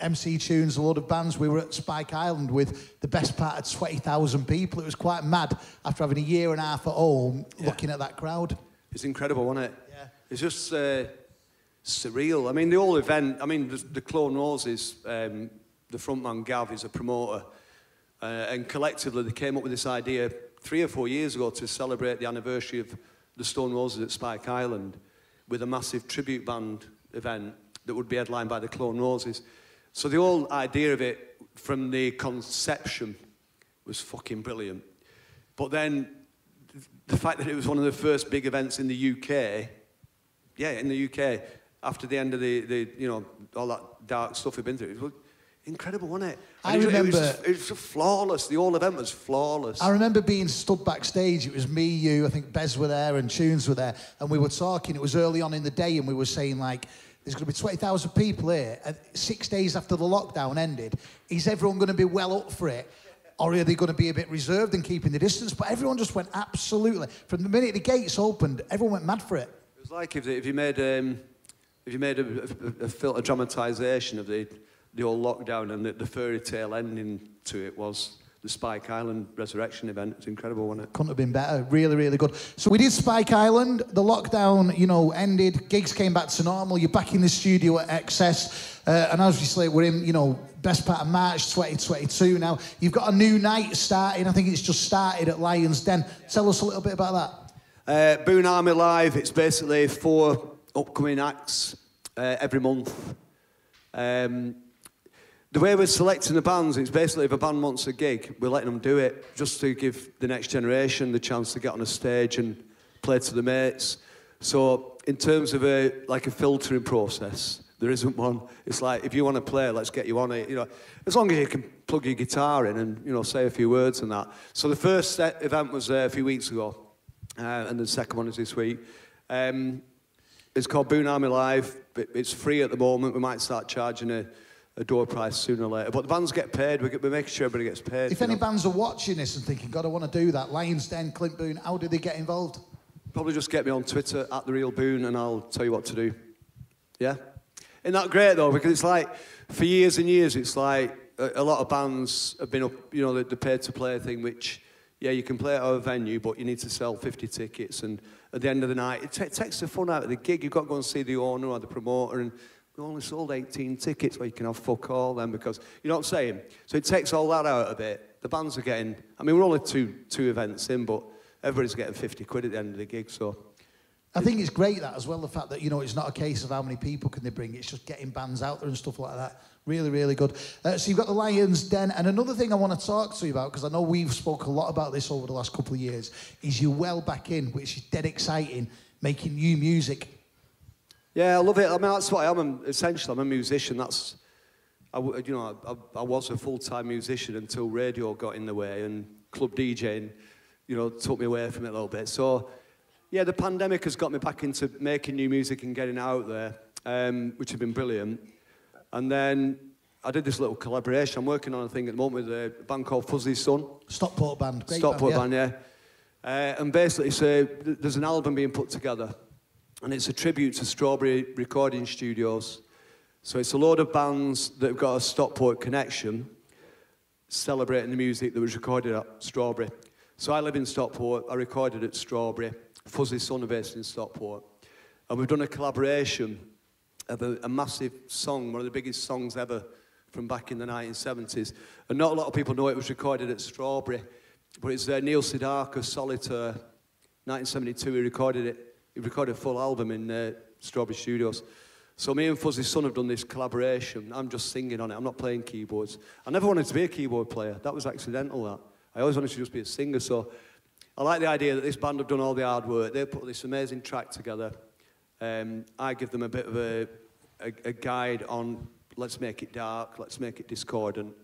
MC Tunes, a lot of bands, we were at Spike Island with the best part of 20,000 people. It was quite mad after having a year and a half at home, looking at that crowd.
It's incredible, wasn't it?
Yeah.
It's just surreal. I mean, the whole event, I mean, the Clone Roses, the frontman Gav is a promoter, and collectively they came up with this idea 3 or 4 years ago to celebrate the anniversary of the Stone Roses at Spike Island with a massive tribute band event that would be headlined by the Clone Roses. So the whole idea of it, from the conception, was fucking brilliant. But then, the fact that it was one of the first big events in the UK, in the UK, after the end of the you know, all that dark stuff we've been through, it was incredible, wasn't it? And it was just flawless. The whole event was flawless.
I remember being stood backstage. It was me, you, I think Bez were there and Tunes were there, and we were talking. It was early on in the day, and we were saying, like, there's going to be 20,000 people here, and 6 days after the lockdown ended. Is everyone going to be well up for it? Or are they going to be a bit reserved and keeping the distance? But everyone just went absolutely. From the minute the gates opened, everyone went mad for it.
It was like if you made a dramatisation of the old lockdown, and the fairy tale ending to it was the Spike Island resurrection event. It's incredible, wasn't it?
Couldn't have been better. Really, really good. So we did Spike Island. The lockdown, you know, ended. Gigs came back to normal. You're back in the studio at XS. And obviously we're in, you know, best part of March 2022 now. You've got a new night starting. I think it's just started at Lion's Den. Tell us a little bit about
that. Boone Army Live. It's basically 4 upcoming acts every month. The way we're selecting the bands, it's basically if a band wants a gig, we're letting them do it, just to give the next generation the chance to get on a stage and play to the mates. So in terms of a filtering process, there isn't one. It's like, if you want to play, let's get you on it. You know, as long as you can plug your guitar in and, you know, say a few words and that. So the first event was a few weeks ago, and the second one is this week. It's called Boone Army Live. It's free at the moment. We might start charging a door price sooner or later. But the bands get paid. We're making sure everybody gets paid.
If any bands are watching this and thinking, God, I want to do that, Lion's Den, Clint Boone, how do they get involved?
Probably just get me on Twitter, @TheRealBoone, and I'll tell you what to do. Yeah? Isn't that great, though? Because it's like, for years and years, it's like a lot of bands have been up, you know, the pay-to-play thing, which, yeah, you can play at our venue, but you need to sell 50 tickets. And at the end of the night, it takes the fun out of the gig. You've got to go and see the owner or the promoter, and we only sold 18 tickets, where you can have fuck all then, because, you know what I'm saying? So it takes all that out of it. The bands are getting, I mean, we're only two events in, but everybody's getting 50 quid at the end of the gig, so.
I think it's great that as well, the fact that, you know, it's not a case of how many people can they bring, it's just getting bands out there and stuff like that. Really, really good. So you've got the Lion's Den, and another thing I want to talk to you about, because I know we've spoke a lot about this over the last couple of years, is you're well back in, which is dead exciting, making new music.
Yeah, I love it. I mean, that's what I am. Essentially, I'm a musician. I was a full-time musician until radio got in the way, and club DJing, you know, took me away from it a little bit. So, yeah, the pandemic has got me back into making new music and getting out there, which has been brilliant. And then I did this little collaboration. I'm working on a thing at the moment with a band called Fuzzy Sun.
Stockport band. Great
Stockport band, yeah. And basically, there's an album being put together, and it's a tribute to Strawberry Recording Studios. So it's a load of bands that have got a Stockport connection, celebrating the music that was recorded at Strawberry. So I live in Stockport. I recorded at Strawberry. Fuzzy Sun are based in Stockport. And we've done a collaboration of a massive song, one of the biggest songs ever from back in the 1970s. And not a lot of people know it was recorded at Strawberry, but it's Neil Sedaka's Solitaire, 1972, he recorded it. He recorded a full album in Strawberry Studios. So me and Fuzzy Sun have done this collaboration. I'm just singing on it, I'm not playing keyboards. I never wanted to be a keyboard player, that was accidental, that. I always wanted to just be a singer, so I like the idea that this band have done all the hard work. They put this amazing track together. I give them a bit of a guide on, let's make it dark, let's make it discordant.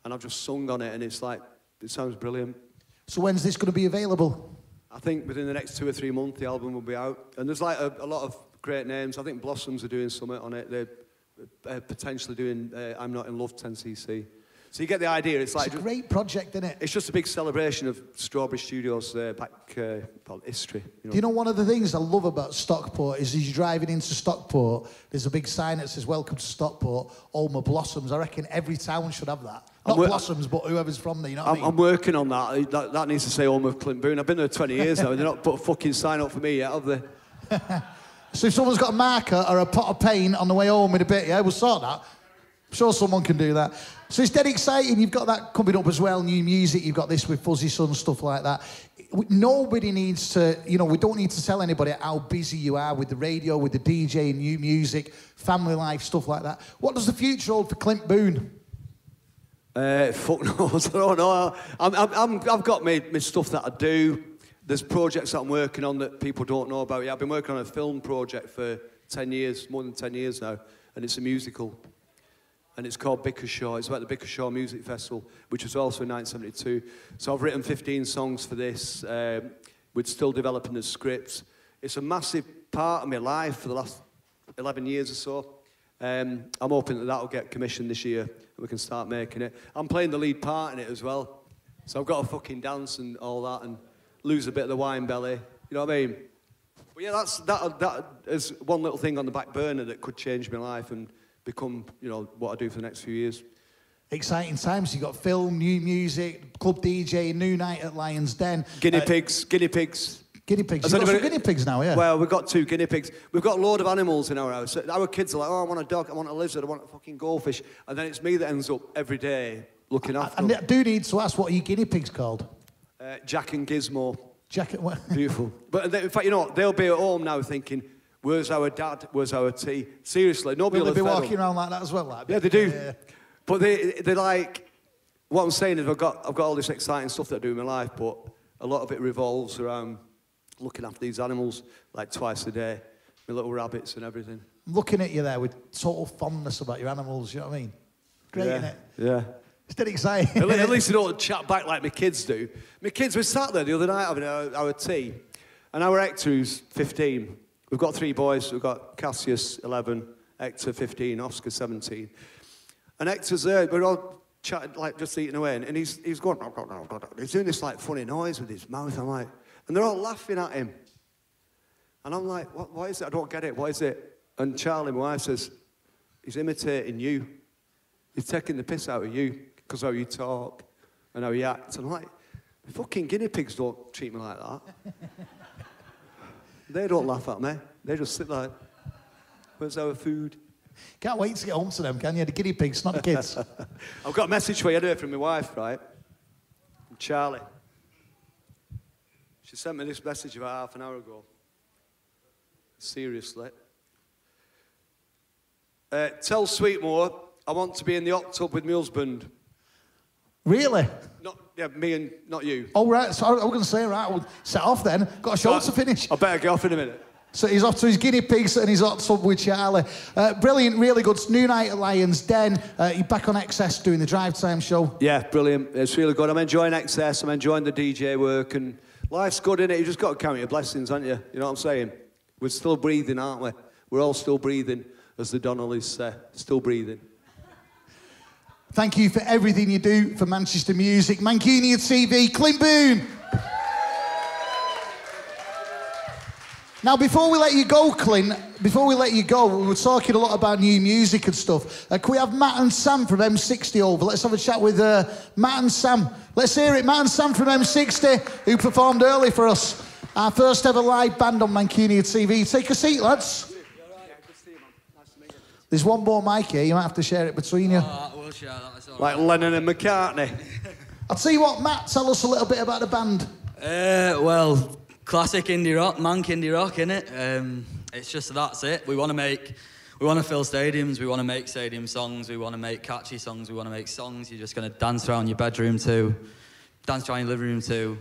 And I've just sung on it, and it's like, it sounds brilliant.
So when's this going to be available?
I think within the next 2 or 3 months, the album will be out. And there's like a lot of great names. I think Blossoms are doing something on it. They're potentially doing I'm Not In Love 10cc. So you get the idea. It's like
a great project, isn't it?
It's just a big celebration of Strawberry Studios back history. You know?
Do you know one of the things I love about Stockport is as you're driving into Stockport, there's a big sign that says "Welcome to Stockport, home of Blossoms." I reckon every town should have that. Not Blossoms, but whoever's from there. You know what I mean?
I'm working on that. That needs to say home of Clint Boone. I've been there 20 years now. They're not put a fucking sign up for me yet, have they?
So if someone's got a marker or a pot of paint on the way home in a bit, yeah, we'll sort that. I'm sure someone can do that. So it's dead exciting. You've got that coming up as well, new music. You've got this with Fuzzy Sun, stuff like that. Nobody needs to, you know, we don't need to tell anybody how busy you are with the radio, with the DJ, new music, family life, stuff like that. What does the future hold for Clint Boone?
Fuck knows, I don't know. I've got my stuff that I do. There's projects that I'm working on that people don't know about. Yeah, I've been working on a film project for 10 years, more than 10 years now, and it's a musical. And it's called Bickershaw. It's about the Bickershaw Music Festival, which was also in 1972. So I've written 15 songs for this. We're still developing the scripts. It's a massive part of my life for the last 11 years or so. I'm hoping that that'll get commissioned this year and we can start making it. I'm playing the lead part in it as well. So I've got to fucking dance and all that and lose a bit of the wine belly. You know what I mean? But yeah, that is one little thing on the back burner that could change my life and become, you know, what I do for the next few years.
Exciting times. You've got film, new music, club DJ, new night at Lion's Den.
Guinea pigs.
Guinea pigs. You've got some guinea pigs now, yeah?
Well, we've got 2 guinea pigs. We've got a load of animals in our house. Our kids are like, oh, I want a dog, I want a lizard, I want a fucking goldfish. And then it's me that ends up every day looking after them.
And I do need to ask, what are your guinea pigs called?
Jack and Gizmo.
Jack and what?
Beautiful. But in fact, you know, they'll be at home now thinking, where's our dad? Where's our tea? Seriously, nobody will
be walking around like that as well, like?
Yeah, they do. Yeah. But they're like, what I'm saying is I've got all this exciting stuff that I do in my life, but a lot of it revolves around looking after these animals like twice a day, my little rabbits and everything.
Looking at you there with total fondness about your animals, you know what I mean? Great,
yeah.
isn't it?
Yeah.
It's dead exciting.
At least they don't chat back like my kids do. My kids were sat there the other night having our tea, and our Hector, who's 15, we've got 3 boys. We've got Cassius, 11, Hector, 15, Oscar, 17. And Hector's there, we're all chatting, like just eating away, and he's going, he's doing this like funny noise with his mouth. I'm like, and they're all laughing at him. And I'm like, what is it? I don't get it. What is it? And Charlie, my wife, says, he's imitating you. He's taking the piss out of you because how you talk and how you act. And I'm like, fucking guinea pigs don't treat me like that. They don't laugh at me. They just sit like, where's our food?
Can't wait to get home to them, can you? The guinea pigs, not the kids.
I've got a message for you today from my wife, right? From Charlie. She sent me this message about half an hour ago. Seriously. Tell Sweetmore I want to be in the hot tub with my husband.
Really?
Me and not you.
Oh, right. So I was going to say, right, we'll set off then. Got a show to finish.
I better get off in a minute.
So he's off to his guinea pigs and he's hot tub with Charlie. Brilliant, really good. New night at Lion's Den. You're back on XS doing the drive time show.
Yeah, brilliant. It's really good. I'm enjoying XS. I'm enjoying the DJ work. And life's good, innit? You just got to count your blessings, haven't you? You know what I'm saying? We're still breathing, aren't we? We're all still breathing. as the Donnellys say, still breathing.
Thank you for everything you do for Manchester music. Mancunia TV, Clint Boone. Now, before we let you go, Clint, before we let you go, we were talking a lot about new music and stuff. Can we have Matt and Sam from M60 over? Let's have a chat with Matt and Sam. Let's hear it. Matt and Sam from M60, who performed early for us. Our first ever live band on Mancunia TV. Take a seat, lads. There's one more mic here. You might have to share it between you.
We'll share that. It's all
Like Lennon and McCartney.
I'll tell you what, Matt, tell us a little bit about the band.
Well, classic indie rock, mank indie rock, innit? It's just that's it. We want to fill stadiums. We want to make stadium songs. We want to make catchy songs. We want to make songs you're just going to dance around your bedroom to, dance around your living room to.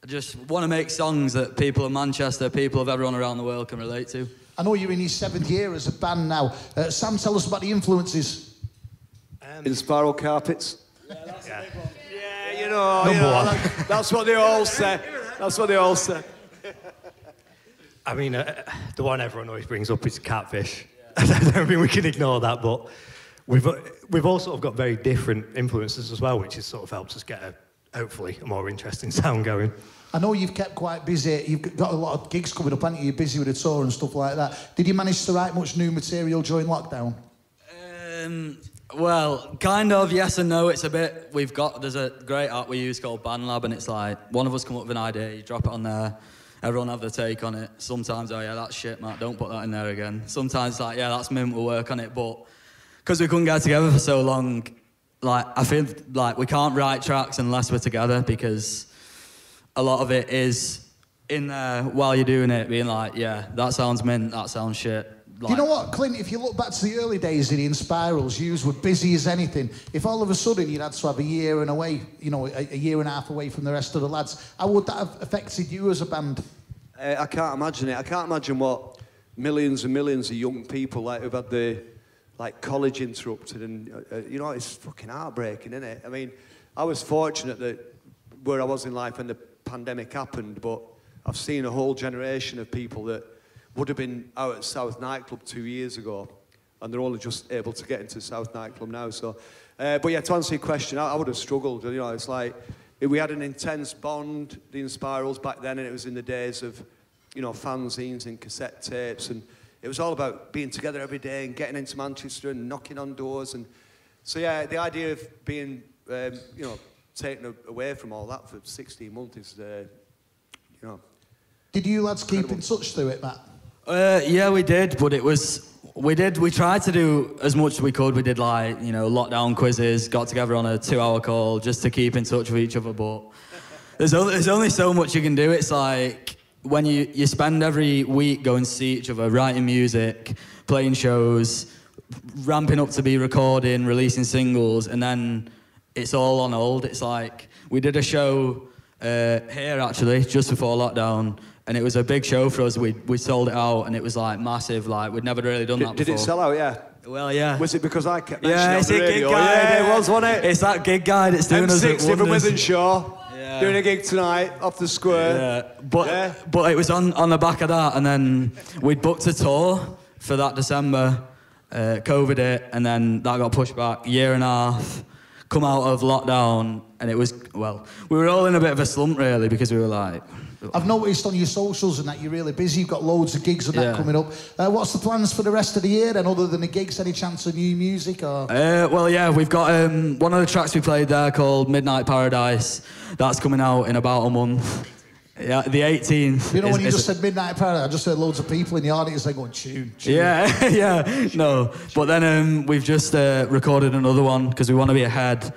I just want to make songs that people of Manchester, people of everyone around the world can relate to.
I know you're in your 7th year as a band now. Sam, tell us about the influences.
In Spiral Carpets.
Yeah, that's a big one.
Yeah, you know, that's what they all say. That's what they all say.
I mean, the one everyone always brings up is Catfish. I don't think we can ignore that, but we've all sort of got very different influences as well, which has sort of helped us get hopefully a more interesting sound going. I
know you've kept quite busy. You've got a lot of gigs coming up, haven't you? You're busy with a tour and stuff like that. Did you manage to write much new material during lockdown?
Well, kind of, yes and no. It's a bit, there's a great app we use called BandLab, and it's like, one of us come up with an idea, you drop it on there, everyone have their take on it. Sometimes, oh yeah, that's shit, Matt, don't put that in there again. Sometimes, like, yeah, that's mint, we'll work on it, but because we couldn't get together for so long, like, I feel like we can't write tracks unless we're together, because a lot of it is in there while you're doing it, being like, yeah, that sounds mint, that sounds shit. Like,
you know what, Clint, if you look back to the early days of the Inspirals, you were busy as anything. If all of a sudden you'd had to have a year and away, you know, a year and a half away from the rest of the lads, how would that have affected you as a band?
I can't imagine it. I can't imagine what millions and millions of young people like who've had the college interrupted, and you know, it's fucking heartbreaking, isn't it? I mean, I was fortunate that where I was in life when the pandemic happened, but I've seen a whole generation of people that would have been out at South Nightclub 2 years ago, and they're only just able to get into South Nightclub now. So, but yeah, to answer your question, I would have struggled. You know, it's like we had an intense bond, the Inspirals back then, and it was in the days of, you know, fanzines and cassette tapes, and it was all about being together every day and getting into Manchester and knocking on doors. And so yeah, the idea of being, you know, taken away from all that for 16 months is, you know.
Did you lads keep in touch through it, Matt?
Yeah, we did, but we tried to do as much as we could. We did, like, you know, lockdown quizzes, got together on a 2-hour call just to keep in touch with each other, but there's only so much you can do. It's like when you spend every week going to see each other, writing music, playing shows, ramping up to be recording, releasing singles, and then it's all on hold. It's like, we did a show here, actually, just before lockdown, and it was a big show for us. We sold it out, and it was like massive. Like, we'd never really done that before.
Did it sell out? Yeah.
Well, yeah.
Was it because I kept mentioning
it on the
radio?
Gig Guide.
Yeah, it was, wasn't it?
It's that Gig Guide. It's doing us
M60 from
wonders.
Withenshaw. Yeah. Doing a gig tonight off the square.
Yeah. But it was on the back of that, and then we'd booked a tour for that December. COVID hit, and then that got pushed back. Year and a half. Come out of lockdown, and it was, well, we were all in a bit of a slump, really, because we were like...
I've noticed on your socials and that you're really busy. You've got loads of gigs and that coming up. What's the plans for the rest of the year then, other than the gigs? Any chance of new music? Or?
Well, yeah, we've got one of the tracks we played there called Midnight Paradise. That's coming out in about a month. Yeah, the 18th.
You know, when you just said Midnight Paradise, I just heard loads of people in the audience going, tune.
Yeah, yeah, no. But then we've just recorded another one because we want to be ahead,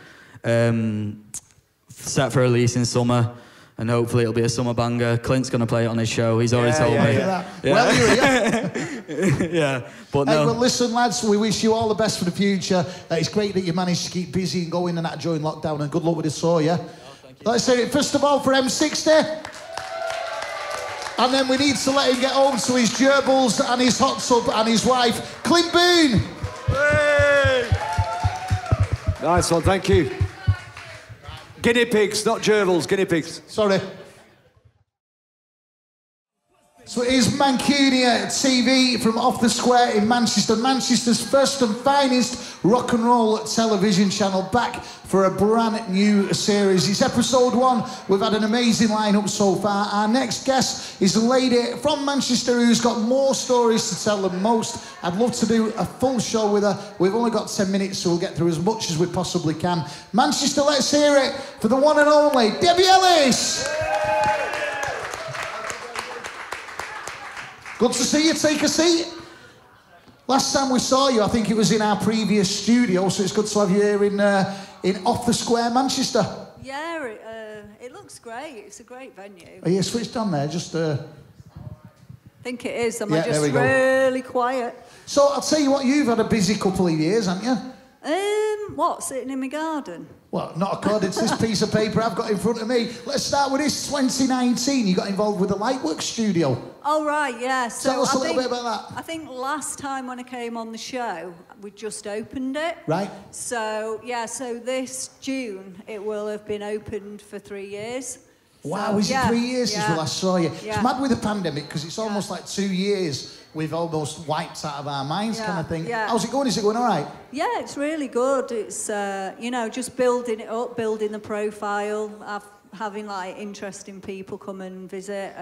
set for release in summer. And hopefully it'll be a summer banger. Clint's going to play it on his show. He's already told me.
Yeah. Well,
yeah, but no.
Hey, well, listen, lads, we wish you all the best for the future. It's great that you managed to keep busy and going and that during lockdown, and good luck with the tour, yeah? Thank you. Let's say it first of all for M60. And then we need to let him get home to his gerbils and his hot tub and his wife, Clint Boone.
Hey! Nice one, thank you. Guinea pigs, not gerbils, guinea pigs.
Sorry. So it is Mancunia TV from Off the Square in Manchester, Manchester's first and finest rock and roll television channel, back for a brand new series. It's episode 1. We've had an amazing lineup so far. Our next guest is a lady from Manchester who's got more stories to tell than most. I'd love to do a full show with her. We've only got 10 minutes, so we'll get through as much as we possibly can. Manchester, let's hear it for the one and only Debbie Ellis. Good to see you. Take a seat. Last time we saw you, I think it was in our previous studio, so it's good to have you here in Off the Square, Manchester.
Yeah, it looks great. It's a great venue.
Are you switched on there? Just.
I think it is. Am I
Yeah, there we
just
go.
really quiet?
So I'll tell you what, you've had a busy couple of years, haven't you?
What, sitting in my garden?
Well, not according to this piece of paper I've got in front of me. Let's start with this. 2019, you got involved with the Lightworks studio.
Oh, right, yeah. So
Tell us a little bit about that.
I think last time when I came on the show, we just opened it.
Right.
So, yeah, so this June, it will have been opened for 3 years.
Wow,
So,
was
yeah,
it 3 years since we last saw you?
Yeah.
It's mad with the pandemic because it's almost like 2 years we've almost wiped out of our minds, kind of thing.
Yeah.
How's it going? Is it going all right?
Yeah, it's really good. It's, you know, just building it up, building the profile, having, like, interesting people come and visit.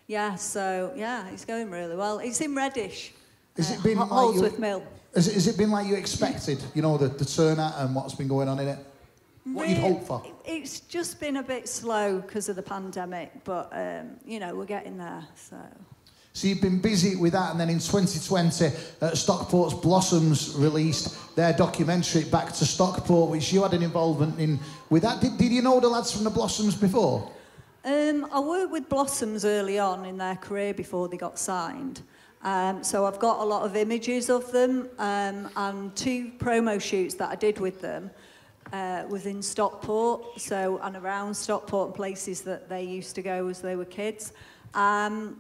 Yeah, so, yeah, it's going really well. It's in Reddish.
Has it been like
Holdsworth Mill.
Has it been like you expected, you know, the turnout and what's been going on in it? What you'd hope for?
It's just been a bit slow because of the pandemic, but, you know, we're getting there, so...
So you've been busy with that, and then in 2020, Stockport's Blossoms released their documentary Back to Stockport, which you had an involvement in with that. Did you know the lads from the Blossoms before?
I worked with Blossoms early on in their career before they got signed. So I've got a lot of images of them, and 2 promo shoots that I did with them was in Stockport, and around Stockport and places that they used to go as they were kids.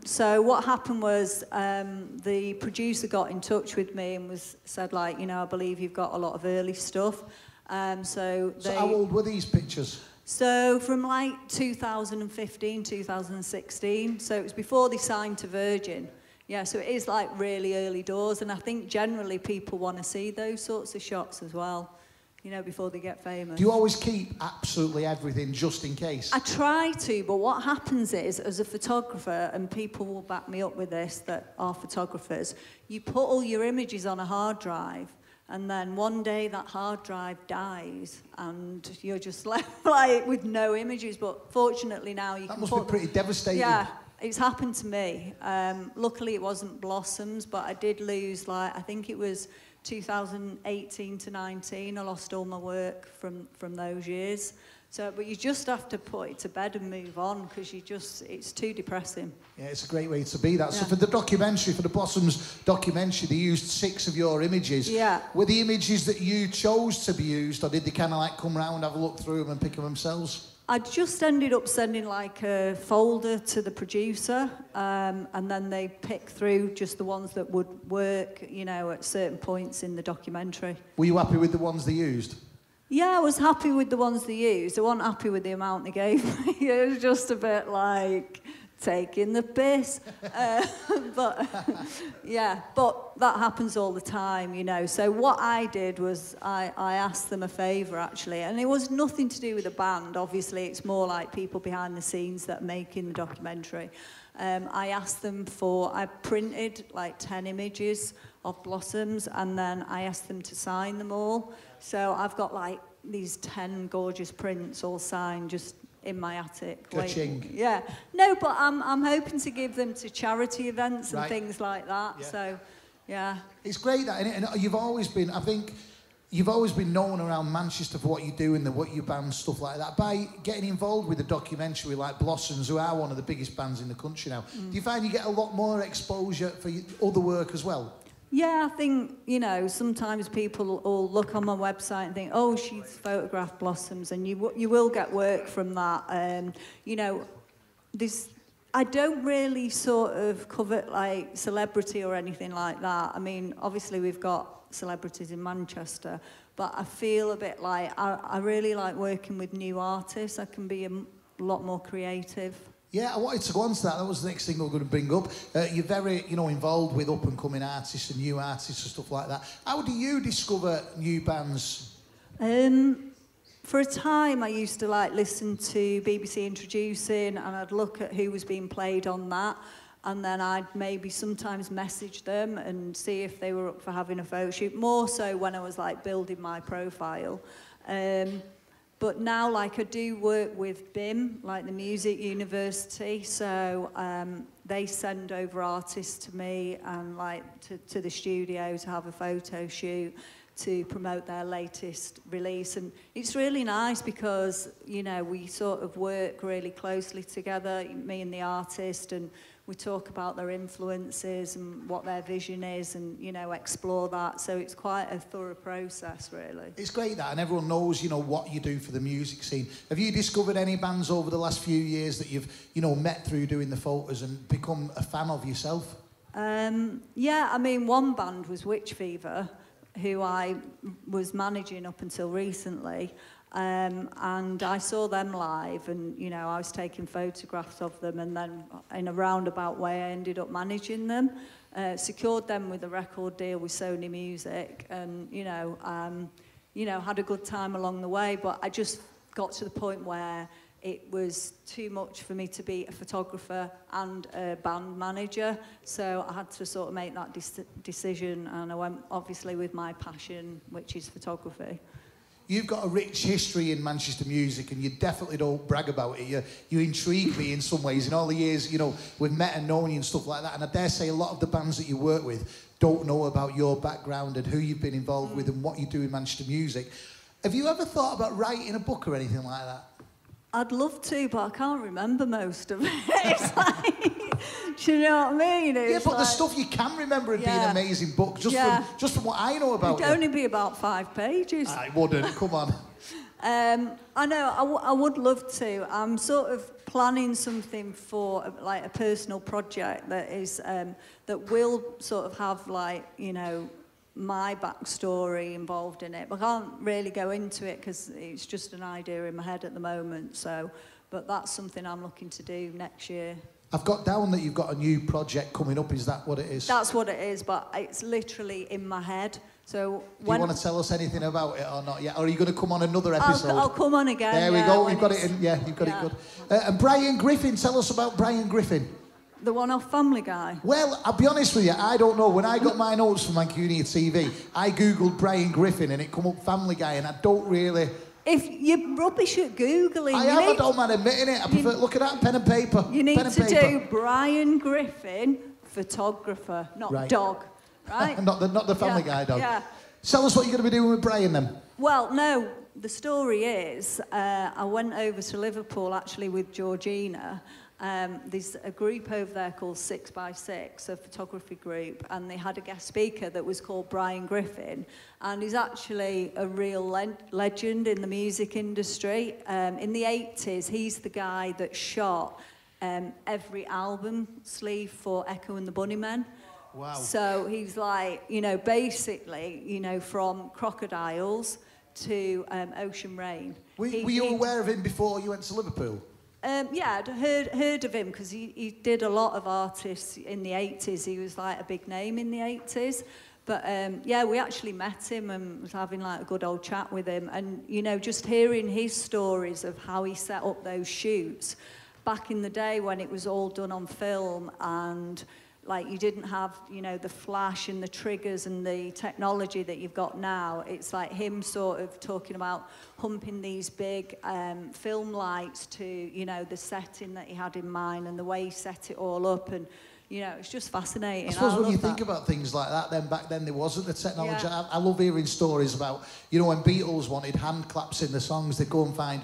So what happened was the producer got in touch with me and said, like, you know, I believe you've got a lot of early stuff. So
how old were these pictures?
So from like 2015, 2016. So it was before they signed to Virgin. Yeah, so it is like really early doors, and I think generally people want to see those sorts of shots as well, you know, before they get famous.
Do you always keep absolutely everything just in case?
I try to, but what happens is, as a photographer, and people will back me up with this that are photographers, you put all your images on a hard drive, and then one day that hard drive dies, and you're just left like with no images. But fortunately now you
that
can
must
put
be pretty devastating.
Yeah, it's happened to me. Luckily it wasn't Blossoms, but I did lose, like, I think it was 2018 to 19, I lost all my work from those years. So, but you just have to put it to bed and move on, because it's too depressing.
Yeah, it's a great way to be that.
Yeah.
So for the documentary, for the Blossoms documentary, they used 6 of your images.
Yeah.
Were the images that you chose to be used, or did they kind of like come round, have a look through them and pick them themselves?
I just ended up sending like a folder to the producer, and then they pick through just the ones that would work, you know, at certain points in the documentary.
Were you happy with the ones they used?
Yeah, I was happy with the ones they used. I wasn't happy with the amount they gave me. It was just a bit like taking the piss. But yeah, but that happens all the time, you know. So what I did was I asked them a favour, actually, and it was nothing to do with the band. Obviously, it's more like people behind the scenes that are making the documentary. I asked them I printed like 10 images of Blossoms, and then I asked them to sign them all. So I've got like these 10 gorgeous prints all signed just in my attic.
Ka-ching.
Yeah. No, but I'm hoping to give them to charity events and
Right.
things like that.
Yeah.
So, yeah.
It's great that, and you've always been, I think, you've always been known around Manchester for what you do and what you band, stuff like that. By getting involved with a documentary like Blossoms, who are one of the biggest bands in the country now, do you find you get a lot more exposure for your other work as well?
Yeah, I think, you know, sometimes people will look on my website and think, oh, she's photographed Blossoms, and you will get work from that. You know, I don't really sort of covet like celebrity or anything like that. I mean, obviously we've got celebrities in Manchester, but I feel a bit like I really like working with new artists. I can be a lot more creative.
Yeah, I wanted to go on to that. That was the next thing I was going to bring up. You're very, involved with up-and-coming artists and new artists and stuff like that. How do you discover new bands?
For a time, I used to listen to BBC Introducing, and I'd look at who was being played on that, and then I'd maybe sometimes message them and see if they were up for having a photo shoot. More so when I was building my profile. But now, I do work with BIM, the Music University, so they send over artists to me and to the studio to have a photo shoot to promote their latest release. And it's really nice because, we sort of work really closely together, me and the artist, and we talk about their influences and what their vision is and, explore that. So it's quite a thorough process, really.
It's great that, and everyone knows, what you do for the music scene. Have you discovered any bands over the last few years that you've, met through doing the photos and become a fan of yourself?
Yeah, one band was Witch Fever, who I was managing up until recently. And I saw them live and, I was taking photographs of them, and then in a roundabout way I ended up managing them, secured them with a record deal with Sony Music, and, had a good time along the way, but I just got to the point where it was too much for me to be a photographer and a band manager, so I had to sort of make that decision, and I went obviously with my passion, which is photography.
You've got a rich history in Manchester music, and you definitely don't brag about it. You intrigue me in some ways. In all the years, we've met and known you and stuff like that, and I dare say a lot of the bands that you work with don't know about your background and who you've been involved with and what you do in Manchester music. Have you ever thought about writing a book or anything like that?
I'd love to, but I can't remember most of it. It's do you know what I mean? It's
but the stuff you can remember would be an amazing book, just from what I know about
It'd only be about 5 pages.
I wouldn't, come on.
I know, I would love to. I'm sort of planning something for a personal project that is, that will sort of have my backstory involved in it, but I can't really go into it because it's just an idea in my head at the moment. So, but that's something I'm looking to do next year.
I've got down that you've got a new project coming up. Is that what it is?
That's what it is, but it's literally in my head. So
do you want to tell us anything about it or not yet? Or are you going to come on another episode?
I'll come on again.
There we go. We've got it in. Yeah, you've got it good. And Brian Griffin, tell us about Brian Griffin.
The one off Family Guy?
Well, I'll be honest with you, I don't know. When I got my notes from Mancunia TV, I googled Brian Griffin and it come up Family Guy, and I don't really...
If you're rubbish at Googling...
I don't mind admitting it. I prefer... Look at that, pen and paper.
You need to do Brian Griffin, photographer, not dog, right?
not the Family Guy dog.
Yeah.
Tell us what you're going to be doing with Brian then.
Well, no, the story is, I went over to Liverpool actually with Georgina. There's a group over there called 6x6, a photography group, and they had a guest speaker that was called Brian Griffin, and he's actually a real legend in the music industry. In the 80s, he's the guy that shot every album sleeve for Echo and the Bunnymen.
Wow.
So he's basically, from Crocodiles to Ocean Rain.
Were you aware of him before you went to Liverpool?
Yeah, I'd heard of him because he did a lot of artists in the 80s. He was a big name in the 80s. But yeah, we actually met him and was having a good old chat with him. And, just hearing his stories of how he set up those shoots back in the day when it was all done on film and you didn't have, the flash and the triggers and the technology that you've got now. It's him sort of talking about humping these big film lights to, the setting that he had in mind and the way he set it all up. And, it's just fascinating.
I suppose when you think about things like that, then back then there wasn't the technology. Yeah. I love hearing stories about, when Beatles wanted hand claps in the songs, they'd go and find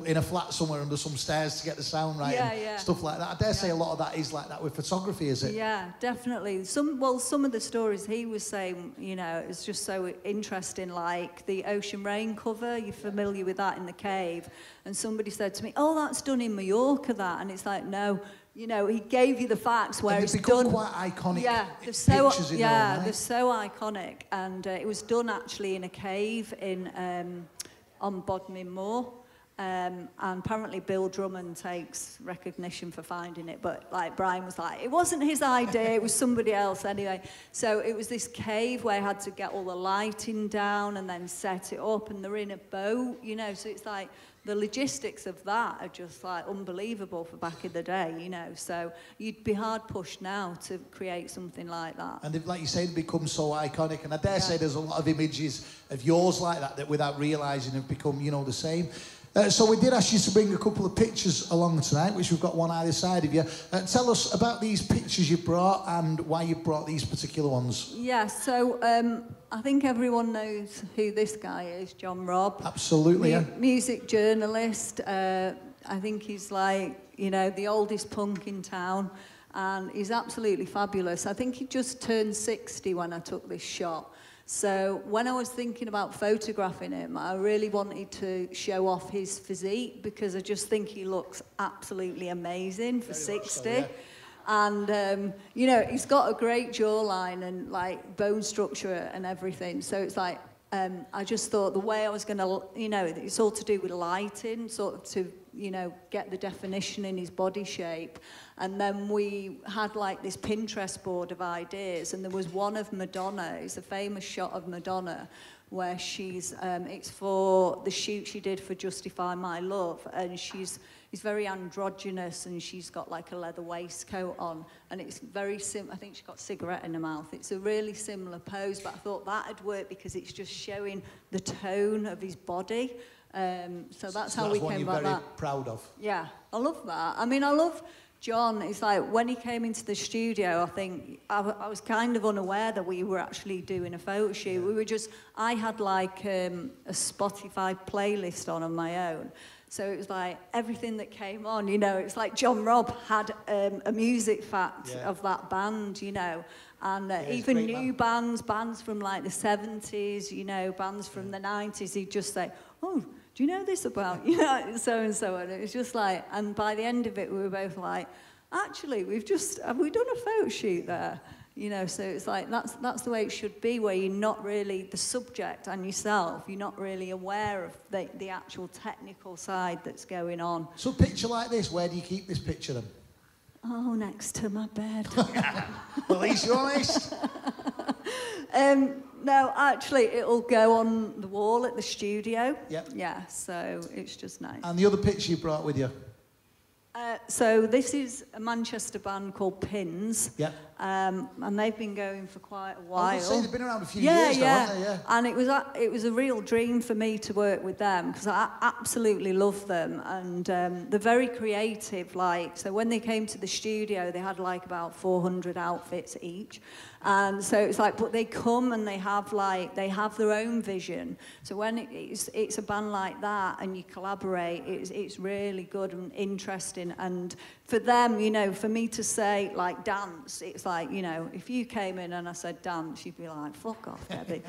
in a flat somewhere under some stairs to get the sound right and stuff like that. I dare say a lot of that is like that with photography, is it? Yeah,
definitely. Some of the stories he was saying, it's just so interesting, like the Ocean Rain cover, you're familiar with that in the cave, and somebody said to me, oh, that's done in Mallorca, that, and it's no, he gave you the facts where it's done.
Quite iconic.
Yeah, they're so they're so iconic, and it was done actually in a cave in on Bodmin Moor, And apparently Bill Drummond takes recognition for finding it, but like Brian was like, it wasn't his idea, it was somebody else anyway. So it was this cave where I had to get all the lighting down and then set it up, and they're in a boat, you know, so it's like, the logistics of that are just like unbelievable for back in the day, you know. So you'd be hard pushed now to create something like that.
And if, like you say, they become so iconic. And I dare say there's a lot of images of yours like that without realising have become, you know, the same. So we did ask you to bring a couple of pictures along tonight, which we've got one either side of you. Tell us about these pictures you brought and why you brought these particular ones.
Yeah, so I think everyone knows who this guy is, John Robb.
Absolutely, yeah.
Music journalist. I think he's like, you know, the oldest punk in town, and he's absolutely fabulous. I think he just turned 60 when I took this shot. So when I was thinking about photographing him, I really wanted to show off his physique because I just think he looks absolutely amazing for 60. So, yeah. And, you know, he's got a great jawline and, like, bone structure and everything. So it's like, I just thought the way I was going to, you know, it's all to do with lighting, sort of to, you know, get the definition in his body shape. And then we had like this Pinterest board of ideas, and there was one of Madonna. It's a famous shot of Madonna where she's, it's for the shoot she did for Justify My Love, and she's very androgynous, and she's got like a leather waistcoat on, and it's very I think she's got a cigarette in her mouth. It's a really similar pose, but I thought that'd work because it's just showing the tone of his body. So that's how we came about that.
That's one you're very proud of.
Yeah, I love that. I mean, I love John. It's like when he came into the studio, I think I was kind of unaware that we were actually doing a photo shoot. We were just, I had like a Spotify playlist on my own. So it was like everything that came on, you know, it's like John Robb had a music fact of that band, you know. And even new bands from like the 70s, you know, bands from the 90s, he'd just say, oh, do you know this about, you know, so and so. And it was just like, and by the end of it, we were both like, actually, have we done a photo shoot there? You know, so it's like, that's the way it should be, where you're not really, the subject and yourself, you're not really aware of the actual technical side that's going on.
So a picture like this, where do you keep this picture then?
Oh, next to my bed.
Well, at least you're honest.
No, actually, it'll go on the wall at the studio.
Yep.
Yeah, so it's just nice.
And the other picture you brought with you?
So this is a Manchester band called Pins.
Yeah.
And they've been going for quite a while.
I was going to say, they've been around a few years now, haven't they? Yeah.
And it was a real dream for me to work with them because I absolutely love them. And they're very creative. Like, so when they came to the studio, they had like about 400 outfits each. And so it's like, but they come and they have their own vision. So when it's a band like that and you collaborate, it's really good and interesting. And for them, you know, for me to say like dance, it's like, you know, if you came in and I said dance, you'd be like, fuck off, Debbie.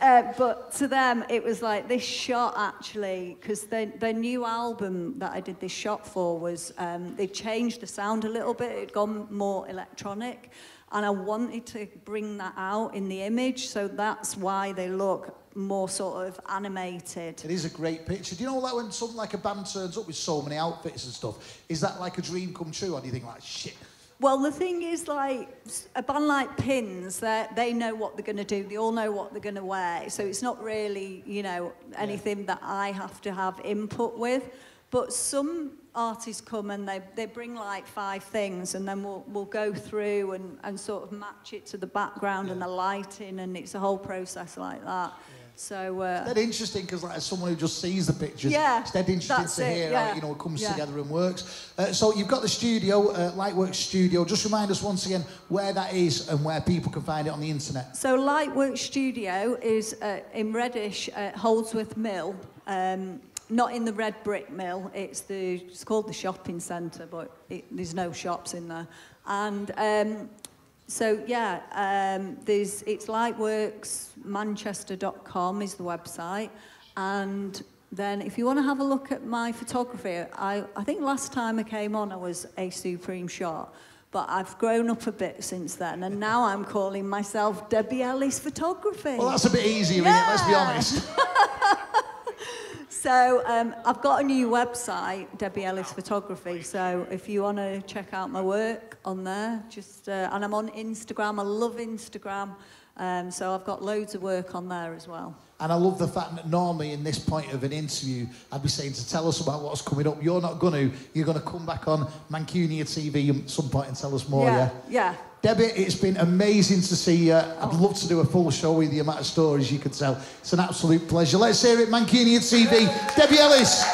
But to them, it was like this shot actually, because their new album that I did this shot for was, they changed the sound a little bit. It'd gone more electronic. And I wanted to bring that out in the image, so that's why they look more sort of animated.
It is a great picture. Do you know that when something like a band turns up with so many outfits and stuff, is that like a dream come true, or do you think like, shit?
Well, the thing is, like, a band like Pins, they know what they're going to do. They all know what they're going to wear. So it's not really, you know, anything that I have to have input with. But some artists come and they bring like 5 things, and then we'll go through and sort of match it to the background and the lighting, and it's a whole process like that. So
it's dead interesting because, like, as someone who just sees the pictures, it's dead interesting to hear how, you know, it comes together and works. So you've got the studio, Lightworks Studio. Just remind us once again where that is and where people can find it on the internet.
So Lightworks Studio is in Reddish at Holdsworth Mill. Not in the red brick mill. It's called the shopping centre, but there's no shops in there. And so yeah, it's lightworksmanchester.com is the website. And then if you want to have a look at my photography, I think last time I came on I was a supreme shot. But I've grown up a bit since then, and now I'm calling myself Debbie Ellis Photography.
Well, that's a bit easier, isn't it? Let's be honest.
So I've got a new website, Debbie Ellis Photography. So if you want to check out my work on there, just and I'm on Instagram. I love Instagram. So I've got loads of work on there as well.
And I love the fact that normally in this point of an interview, I'd be saying to tell us about what's coming up. You're not going to. You're going to come back on Mancunia TV at some point and tell us more, yeah?
Yeah.
Debbie, it's been amazing to see you. I'd love to do a full show with the amount of stories you could tell. It's an absolute pleasure. Let's hear it, Mancunia TV. Debbie Ellis.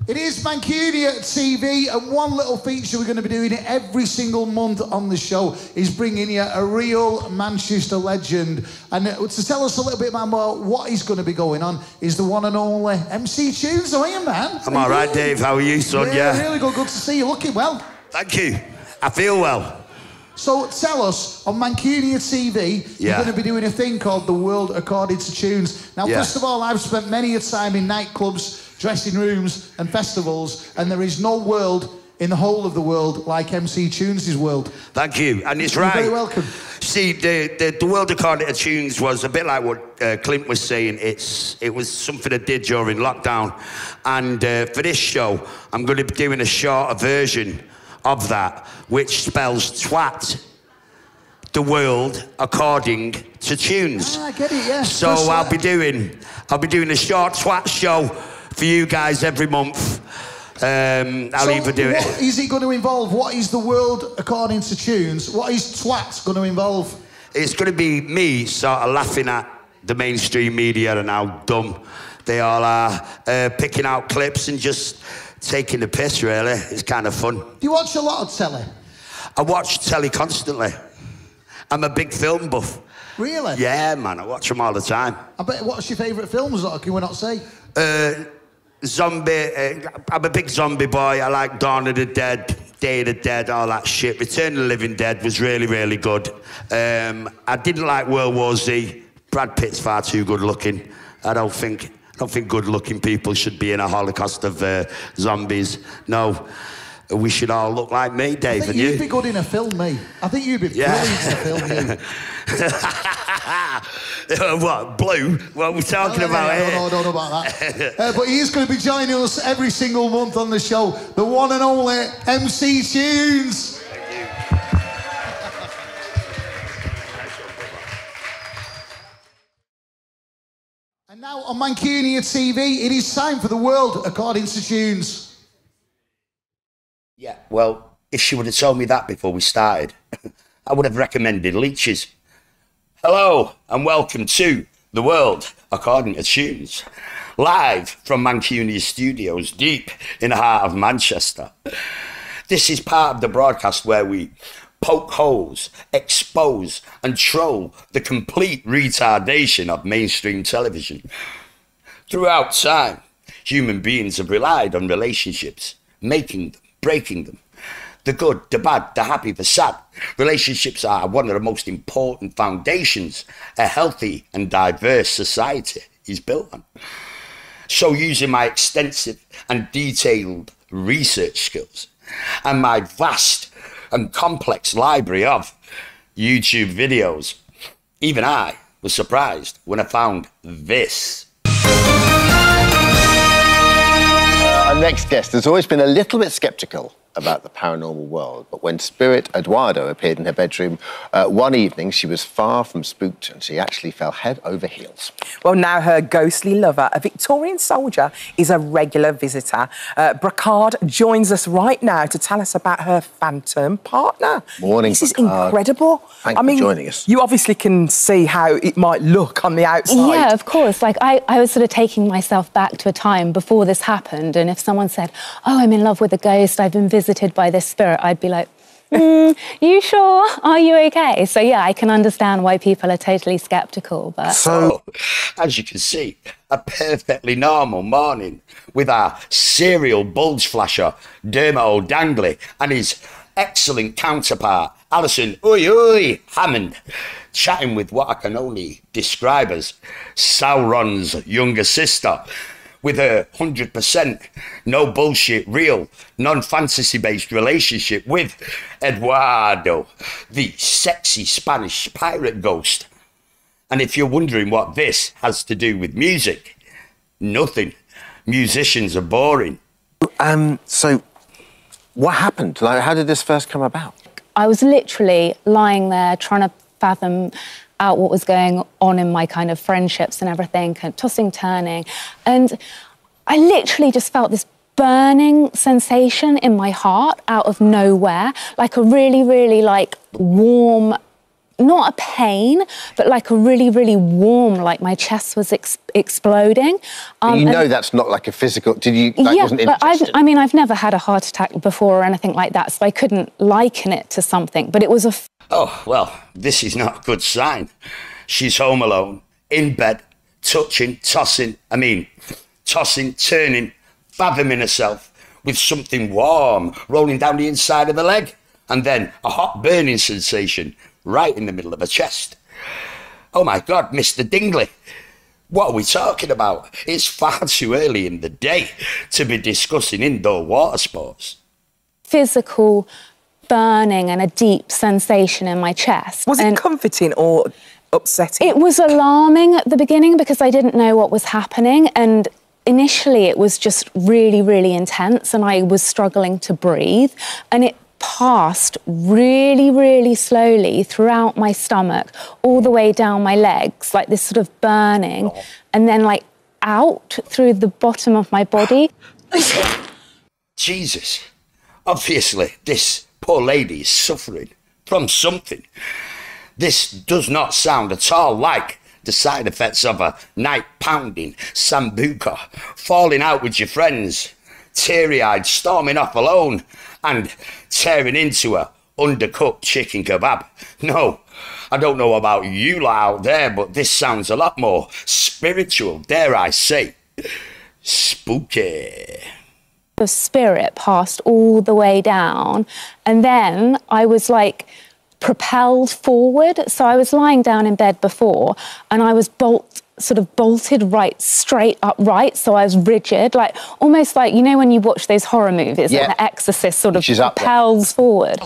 It is Mancunia TV, and one little feature we're going to be doing every single month on the show is bringing you a real Manchester legend. And to tell us a little bit more what is going to be going on is the one and only MC Tunes. How are you, man?
I'm all right, Dave. How are you, son?
Yeah, really good. Good to see you. Looking well.
Thank you. I feel well.
So tell us, on Mancunia TV, you're going to be doing a thing called The World According to Tunes. Now, first of all, I've spent many a time in nightclubs, dressing rooms and festivals, and there is no world in the whole of the world like MC Tunes' world.
Thank you, and it's right.
You're very welcome.
See, the World According to Tunes was a bit like what Clint was saying. It was something I did during lockdown, and for this show, I'm going to be doing a shorter version of that, which spells twat. The world according to tunes.
I get it, yeah.
So I'll be doing a short twat show for you guys every month. I'll either do it.
What is it going to involve? What is the world according to tunes? What is twat going to involve?
It's going to be me sort of laughing at the mainstream media and how dumb they all are, picking out clips and just taking the piss, really. It's kind of fun. Do
you watch a lot of telly?
I watch telly constantly. I'm a big film buff.
Really?
Yeah, man, I watch them all the time.
I bet. What's your favourite films, or can we not say?
Zombie. I'm a big zombie boy. I like Dawn of the Dead, Day of the Dead, all that shit. Return of the Living Dead was really, really good. I didn't like World War Z. Brad Pitt's far too good looking. I don't think good-looking people should be in a holocaust of zombies. No, we should all look like me, Dave, and you.
You'd be good in a film, me. I think you'd be brilliant in a film, you.
What, Blue? What are we talking about here?
I don't know about that. But he is going to be joining us every single month on the show. The one and only MC Tunes. And now on Mancunia TV, it is time for The World According to Tunes.
Yeah, well, if she would have told me that before we started, I would have recommended leeches. Hello, and welcome to The World According to Tunes, live from Mancunia Studios, deep in the heart of Manchester. This is part of the broadcast where we poke holes, expose and troll the complete retardation of mainstream television. Throughout time, human beings have relied on relationships, making them, breaking them. The good, the bad, the happy, the sad. Relationships are one of the most important foundations a healthy and diverse society is built on. So using my extensive and detailed research skills and my vast and complex library of YouTube videos, even I was surprised when I found this.
Our next guest has always been a little bit sceptical about the paranormal world, but when Spirit Eduardo appeared in her bedroom one evening, she was far from spooked and she actually fell head over heels.
Well, now her ghostly lover, a Victorian soldier, is a regular visitor. Bracard joins us right now to tell us about her phantom partner.
Morning,
This is
Bracard.
incredible.
Thank you for joining us.
You obviously can see how it might look on the outside.
Yeah, of course. Like, I was sort of taking myself back to a time before this happened, and if someone said, oh, I'm in love with a ghost, I've been visited by this spirit, I'd be like, you sure? Are you okay? So yeah, I can understand why people are totally sceptical. But
So, as you can see, a perfectly normal morning with our serial bulge flasher, Dermot O'Dangley, and his excellent counterpart, Alison Hammond, chatting with what I can only describe as Sauron's younger sister. with her 100% no bullshit, real, non-fantasy-based relationship with Eduardo, the sexy Spanish pirate ghost. And if you're wondering what this has to do with music, nothing. Musicians are boring.
So what happened? Like, how did this first come about?
I was literally lying there trying to fathom out what was going on in my kind of friendships and everything, kind of tossing, turning. And I literally just felt this burning sensation in my heart out of nowhere, like a really, really like warm, not a pain, but like a really, really warm, like my chest was exploding.
You know that's not like a physical, did you, that
yeah,
wasn't
but
indigestion?
I mean, I've never had a heart attack before or anything like that, so I couldn't liken it to something, but it was a...
Oh, well, this is not a good sign. She's home alone, in bed, touching, tossing, turning, fathoming herself with something warm rolling down the inside of the leg, and then a hot burning sensation right in the middle of her chest. Oh my God, Mr. Dingley, what are we talking about? It's far too early in the day to be discussing indoor water sports.
Physical burning and a deep sensation in my chest.
Was it comforting or upsetting?
It was alarming at the beginning because I didn't know what was happening, and initially it was just really, really intense and I was struggling to breathe, and it passed really, really slowly throughout my stomach, all the way down my legs, like this sort of burning, and then like out through the bottom of my body.
Jesus. Obviously, this poor lady is suffering from something. This does not sound at all like the side effects of a night-pounding sambuca, falling out with your friends, teary-eyed, storming off alone, and tearing into a undercooked chicken kebab. No, I don't know about you lot out there, but this sounds a lot more spiritual, dare I say. Spooky.
The spirit passed all the way down, and then I was like propelled forward. So I was lying down in bed before, and I was bolted right straight upright, so I was rigid, like almost like, you know, when you watch those horror movies, and The Exorcist sort of propels forward.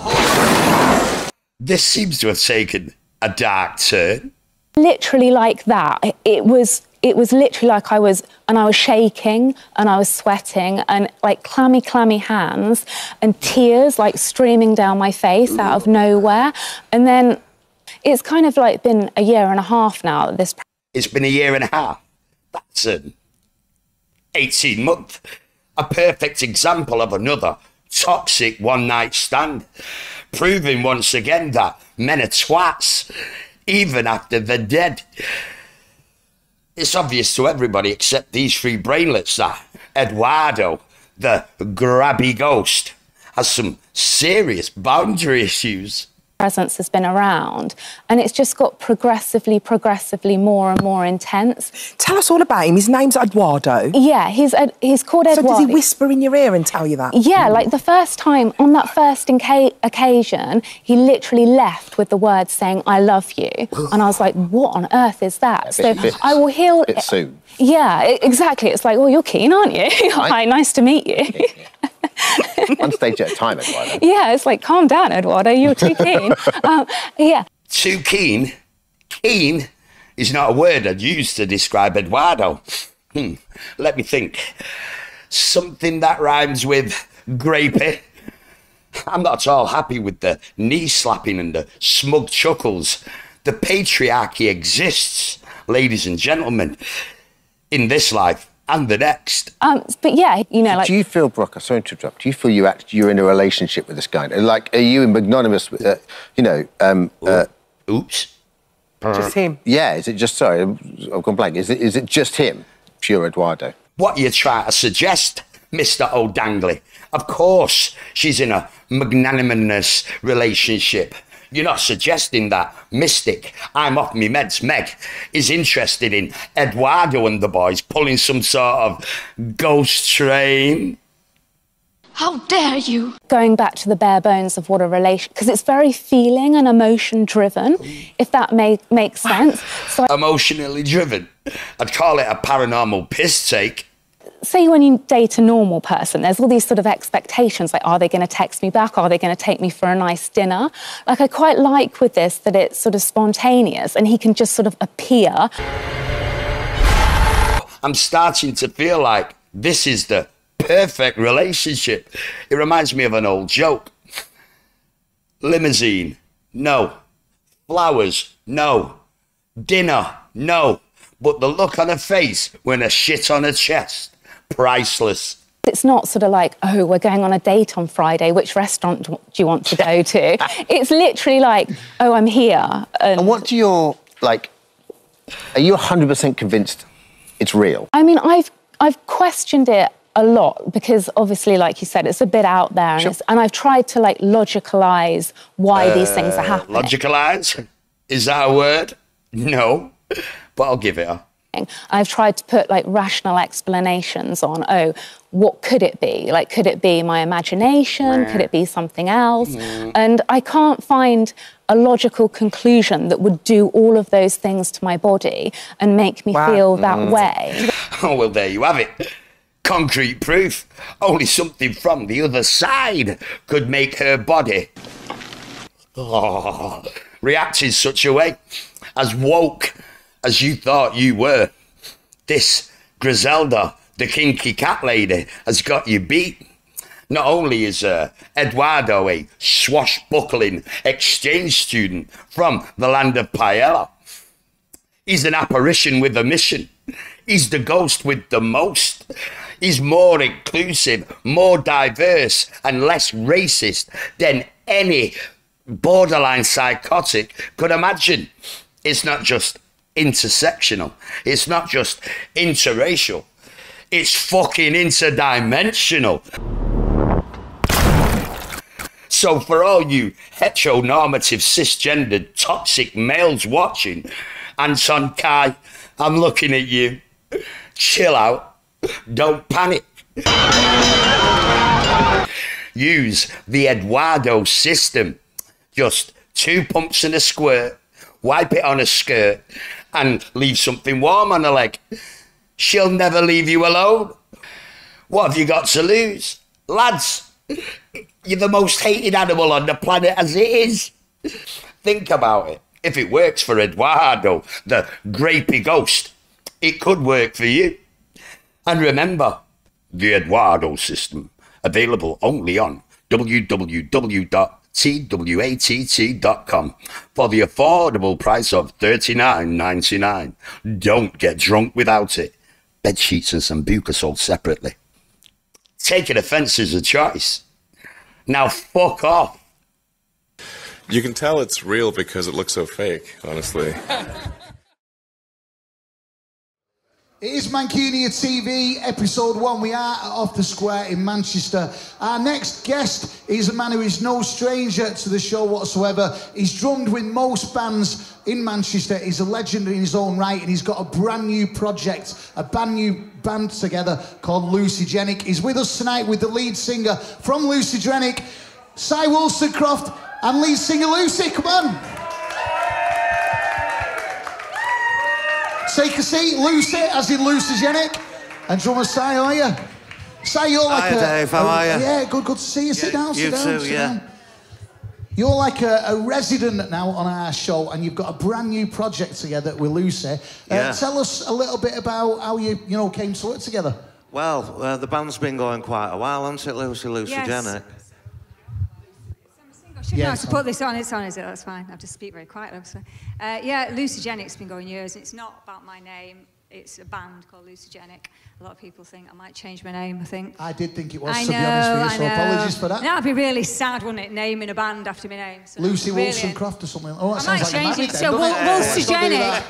This seems to have taken a dark turn.
Literally like that. It was literally like I was shaking and I was sweating, and like clammy hands and tears like streaming down my face out of nowhere. And then it's kind of like been a year and a half now that this.
It's been a year and a half. That's an 18-month. A perfect example of another toxic one-night stand, proving once again that men are twats, even after they're dead. It's obvious to everybody except these three brainlets that Eduardo, the grabby ghost, has some serious boundary issues.
Presence has been around, and it's just got progressively more and more intense.
Tell us all about him. His name's Eduardo.
Yeah, he's called Eduardo.
So does he whisper in your ear and tell you that?
Yeah, like the first time, on that first occasion, he literally left with the words saying, "I love you." And I was like, what on earth is that? I will heal...
Bit soon.
Yeah, exactly. It's like, oh, you're keen, aren't you? Hi, nice to meet you.
One stage at a time, Eduardo.
Yeah, it's like, calm down, Eduardo, you're too keen. Yeah.
Too keen? Keen is not a word I'd use to describe Eduardo. Let me think. Something that rhymes with grapey. I'm not at all happy with the knee slapping and the smug chuckles. The patriarchy exists, ladies and gentlemen, in this life and the next.
But yeah, you know, like...
Do you feel, Brooke, sorry to interrupt, do you feel you're in a relationship with this guy? Like, are you magnanimous,
Oops.
Just him?
Yeah, is it just, sorry, I've gone blank. Is it just him, pure Eduardo?
What are you trying to suggest, Mr. O'Dangley? Of course she's in a magnanimous relationship. You're not suggesting that Mystic, I'm off me meds, Meg, is interested in Eduardo and the boys pulling some sort of ghost train?
How dare you? Going back to the bare bones of what a relation... Because it's very feeling and emotion-driven, if that makes sense. So
Emotionally driven? I'd call it a paranormal piss take.
say when you date a normal person, there's all these sort of expectations, like, are they going to text me back? Are they going to take me for a nice dinner? Like, I quite like with this that it's sort of spontaneous and he can just sort of appear.
I'm starting to feel like this is the perfect relationship. It reminds me of an old joke. Limousine, no. Flowers, no. Dinner, no. But the look on her face when her shit on her chest, priceless.
It's not sort of like, oh, we're going on a date on Friday, which restaurant do you want to go to? It's literally like, oh, I'm here.
And what do you, like, are you 100% convinced it's real?
I mean, I've questioned it a lot because obviously, like you said, it's a bit out there,
Sure.
and I've tried to like logicalize why these things are happening.
Logicalize? Is that a word? No, but I'll give it a.
I've tried to put like rational explanations on, oh, what could it be? Like, could it be my imagination? Could it be something else? And I can't find a logical conclusion that would do all of those things to my body and make me feel that way.
Oh, well, there you have it. Concrete proof. Only something from the other side could make her body react in such a way. As woke as you thought you were, this Griselda, the kinky cat lady, has got you beat. Not only is Eduardo a swashbuckling exchange student from the land of paella, he's an apparition with a mission. He's the ghost with the most. He's more inclusive, more diverse, and less racist than any borderline psychotic could imagine. It's not just intersectional. It's not just interracial. It's fucking interdimensional. So for all you heteronormative, cisgendered, toxic males watching, Anton Kai, I'm looking at you. Chill out. Don't panic. Use the Eduardo system. Just 2 pumps and a squirt, wipe it on a skirt, and leave something warm on her leg. She'll never leave you alone. What have you got to lose? Lads, you're the most hated animal on the planet as it is. Think about it. If it works for Eduardo, the grapey ghost, it could work for you. And remember, the Eduardo system, available only on www.twatt.com for the affordable price of $39.99. Don't get drunk without it. Bed sheets and Sambuca sold separately. Taking offence is a choice. Now fuck off.
You can tell it's real because it looks so fake, honestly.
It is Mancunia TV, episode 1. We are off the square in Manchester. Our next guest is a man who is no stranger to the show whatsoever. He's drummed with most bands in Manchester. He's a legend in his own right, and he's got a brand new project, a brand new band together called Lucigenic. He's with us tonight with the lead singer from Lucigenic, Cy Wollstonecroft, and lead singer Lucy. Come on. Take a seat, Lucy, as in Lucigenic, and drummer Cy, how are you? Cy, you're like
Hiya, Dave, how are you?
Yeah, good to see you. Sit down, sit down.
Sit down.
You're like a resident now on our show, and you've got a brand new project together with Lucy. Tell us a little bit about how you came to work together.
Well, the band's been going quite a while, hasn't it, Lucy? Lucigenic.
I shouldn't have to put this on. It's on, is it? That's fine. I have to speak very quietly. Yeah, Lucigenic's been going years. It's not about my name. It's a band called Lucigenic. A lot of people think I might change my name, I think.
I did think it was, to be honest with you, so apologies for that.
No, that'd be really sad, wouldn't it, naming a band after my name? So
Lucy Wollstonecroft or something. Oh, that
I might
sounds like
change
a
it. So
Wollstonegenic.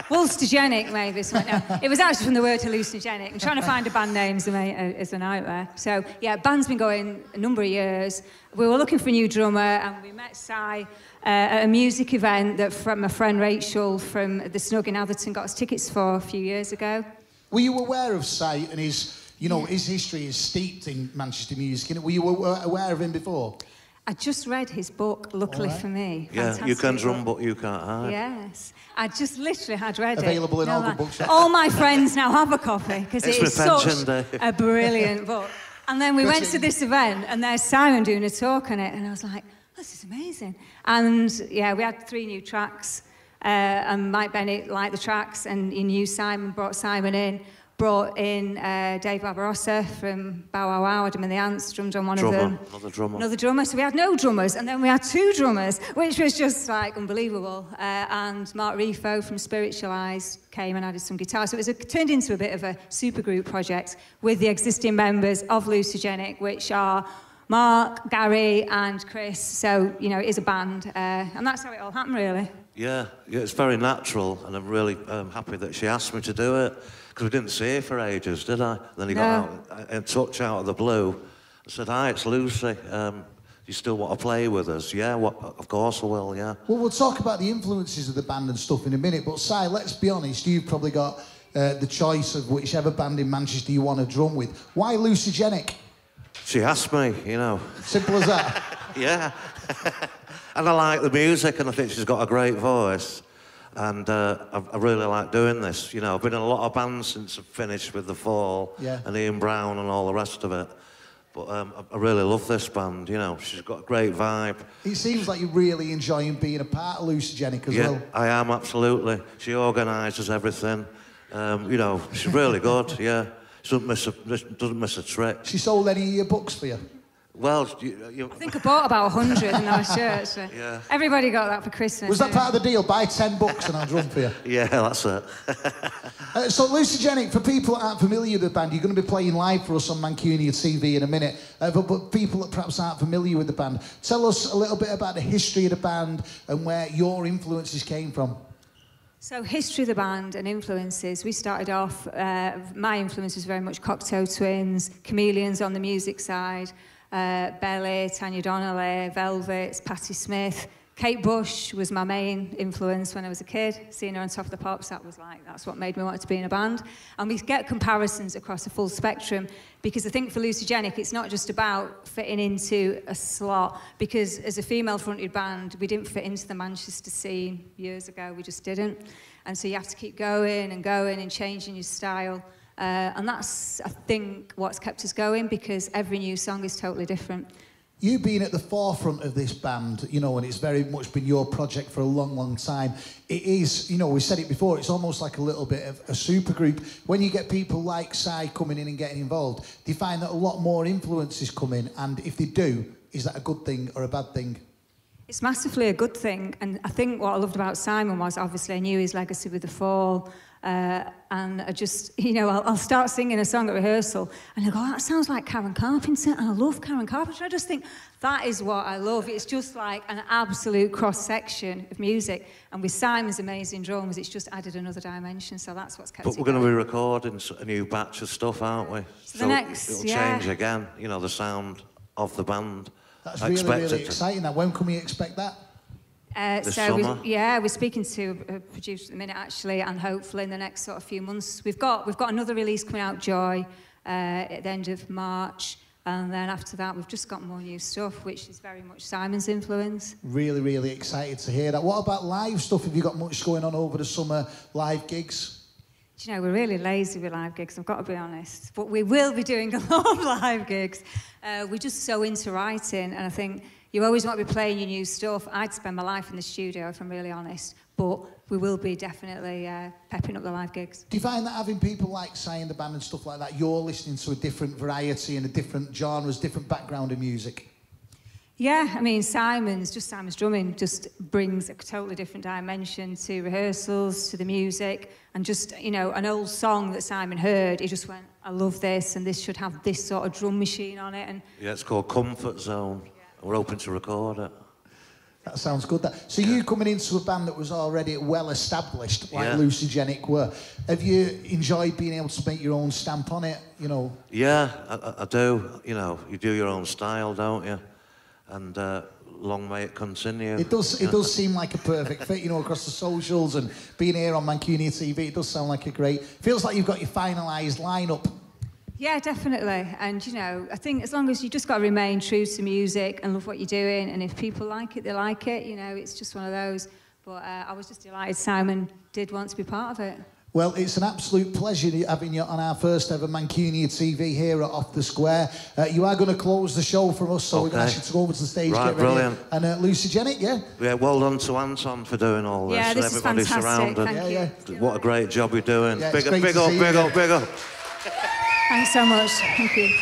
Wollstonegenic, maybe. No, it was actually from the word hallucinogenic. I'm trying to find a band name as a nightmare. So, yeah, band's been going a number of years. We were looking for a new drummer, and we met Cy at a music event that my friend Rachel from the Snug in Atherton got us tickets for a few years ago.
Were you aware of Cy and his history is steeped in Manchester music? Were you aware of him before?
I just read his book, luckily for me.
Yeah,
Fantastic
you can
book.
drum, but you can't hide.
Yes. I just literally had read
Available
it.
in all the bookshops.
All my friends now have a copy because it is such a brilliant book. And then we went to this event and there's Simon doing a talk on it and I was like, this is amazing. And yeah, we had 3 new tracks and Mike Bennett liked the tracks and he knew Simon, brought in Dave Barbarossa from Bow Wow Wow, Adam and the Ants, drummed on one of them. Another drummer. So we had no drummers, and then we had 2 drummers, which was just like unbelievable. And Mark Rifo from Spiritualized came and added some guitar. So it turned into a bit of a supergroup project with the existing members of Lucigenic, which are Mark, Gary, and Chris. So, you know, it is a band, and that's how it all happened, really.
Yeah, it's very natural, and I'm really happy that she asked me to do it. Because we didn't see her for ages, did I? Then he got out in touch out of the blue. I said, hi, it's Lucy. You still want to play with us? Yeah, of course I will, yeah.
Well, we'll talk about the influences of the band and stuff in a minute, but Si, let's be honest, you've probably got the choice of whichever band in Manchester you want to drum with. Why Lucigenic?
She asked me, you know.
Simple as that?
Yeah. And I like the music, and I think she's got a great voice. And I really like doing this. You know, I've been in a lot of bands since I've finished with The Fall and Ian Brown and all the rest of it. But I really love this band, you know. She's got a great vibe.
It seems like you're really enjoying being a part of Lucigenic as well.
Yeah, I am, absolutely. She organises everything. You know, she's really good, yeah. She doesn't miss a trick.
She sold any of your books for you?
Well,
I think I bought about 100 in our church. So
yeah.
Everybody got that for Christmas.
Was that part of the deal? Buy 10 books and I'll drum for you.
Yeah, that's it.
So Lucigenic, for people that aren't familiar with the band, you're going to be playing live for us on Mancunia TV in a minute. But people that perhaps aren't familiar with the band, tell us a little bit about the history of the band and where your influences came from.
So history of the band and influences, we started off, my influence was very much Cocteau Twins, Chameleons on the music side, Belly, Tanya Donnelly, Velvets, Patti Smith. Kate Bush was my main influence when I was a kid. Seeing her on Top of the Pops, that's what made me want to be in a band. And we get comparisons across a full spectrum because I think for Lucigenic, it's not just about fitting into a slot because as a female-fronted band, we didn't fit into the Manchester scene years ago. We just didn't. And so you have to keep going and changing your style. And that's, I think, what's kept us going because every new song is totally different.
You being at the forefront of this band, you know, and it's very much been your project for a long, long time. It is, you know, we said it before, it's almost like a little bit of a supergroup. When you get people like Si coming in and getting involved, do you find that a lot more influences come in? And if they do, is that a good thing or a bad thing?
It's massively a good thing. And I think what I loved about Simon was, obviously, I knew his legacy with The Fall. And I just, you know, I'll start singing a song at rehearsal and I go, that sounds like Karen Carpenter, and I love Karen Carpenter. I just think that is what I love. It's just like an absolute cross-section of music. And with Simon's amazing drums, it's just added another dimension, so that's what's kept
But
it
we're going to
going.
be recording a new batch of stuff, aren't we?
So the next,
it'll change again, you know, the sound of the band.
That's really exciting. Now, when can we expect that?
We're speaking to a producer at the minute actually, and hopefully in the next sort of few months we've got another release coming out, Joy, at the end of March, and then after that we've just got more new stuff, which is very much Simon's influence.
Really, really excited to hear that. What about live stuff? Have you got much going on over the summer, live gigs?
Do you know, we're really lazy with live gigs, I've got to be honest, but we will be doing a lot of live gigs. We're just so into writing, and I think you always want to be playing your new stuff. I'd spend my life in the studio, if I'm really honest. But we will be definitely pepping up the live gigs.
Do you find that having people like Si in the band and stuff like that, you're listening to a different variety and a different genres, different background of music?
Yeah, I mean, Simon's drumming just brings a totally different dimension to rehearsals, to the music, and just, you know, an old song that Simon heard, he just went, I love this, and this should have this sort of drum machine on it. And
yeah, it's called Comfort Zone. We're hoping to record it.
That sounds good. So you coming into a band that was already well established, like Lucigenic were, have you enjoyed being able to make your own stamp on it, you know?
Yeah, I do. You know, you do your own style, don't you? And long may it continue.
It does seem like a perfect fit, you know, across the socials and being here on Mancunia TV. It does sound like a great... Feels like you've got your finalised lineup.
Yeah, definitely. And, you know, I think as long as you just got to remain true to music and love what you're doing, and if people like it, they like it, you know, it's just one of those. But I was just delighted Simon did want to be part of it.
Well, it's an absolute pleasure having you on our first ever Mancunia TV here at Off the Square. You are going to close the show for us, so we're going to ask you to go over to the stage,
right,
get ready.
Brilliant.
And Lucy Jennett, yeah?
Yeah, well done to Anton for doing all this.
Yeah,
and
this is
everybody
fantastic.
surrounded.
Thank you.
What a great job you're doing.
Yeah,
big up, big up, big up, big up.
Thanks so much. Thank you.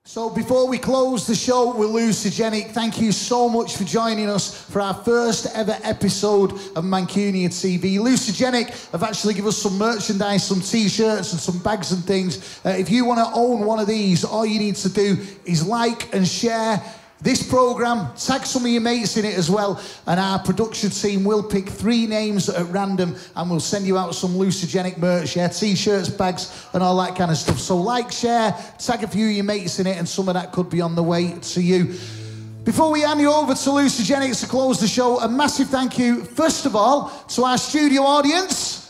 So before we close the show with Lucy Jennett, thank you so much for joining us for our first ever episode of Mancunia TV. Lucy Jennett have actually given us some merchandise, some t-shirts and some bags and things. If you want to own one of these, all you need to do is like and share this programme, tag some of your mates in it as well, and our production team will pick 3 names at random and we'll send you out some Lucy Jennett merch, yeah, t-shirts, bags and all that kind of stuff. So like, share, tag a few of your mates in it, and some of that could be on the way to you. Before we hand you over to Lucy Jennett to close the show, a massive thank you, first of all, to our studio audience.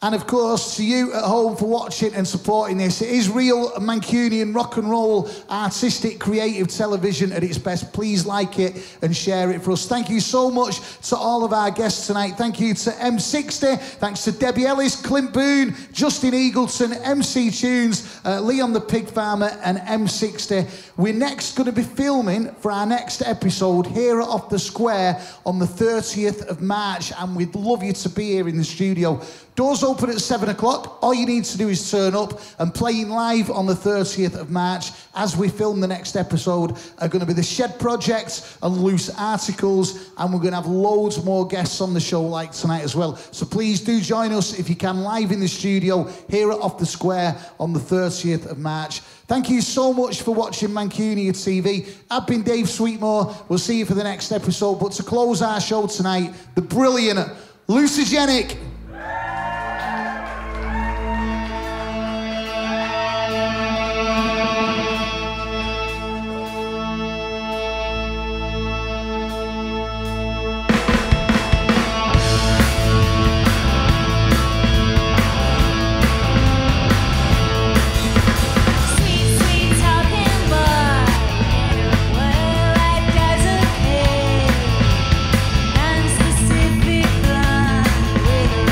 And of course, to you at home for watching and supporting this. It is real Mancunian rock and roll, artistic, creative television at its best. Please like it and share it for us. Thank you so much to all of our guests tonight. Thank you to M60. Thanks to Debbie Ellis, Clint Boone, Justin Eagleton, MC Tunes, Leon the Pig Farmer, and M60. We're next going to be filming for our next episode here at Off the Square on the 30th of March, and we'd love you to be here in the studio. Doors open at 7 o'clock. All you need to do is turn up, and playing live on the 30th of March as we film the next episode are going to be the Shed Project and Loose Articles, and we're going to have loads more guests on the show like tonight as well. So please do join us if you can live in the studio here at Off the Square on the 30th of March. Thank you so much for watching Mancunia TV. I've been Dave Sweetmore. We'll see you for the next episode. But to close our show tonight, the brilliant Lucy Jennett.
With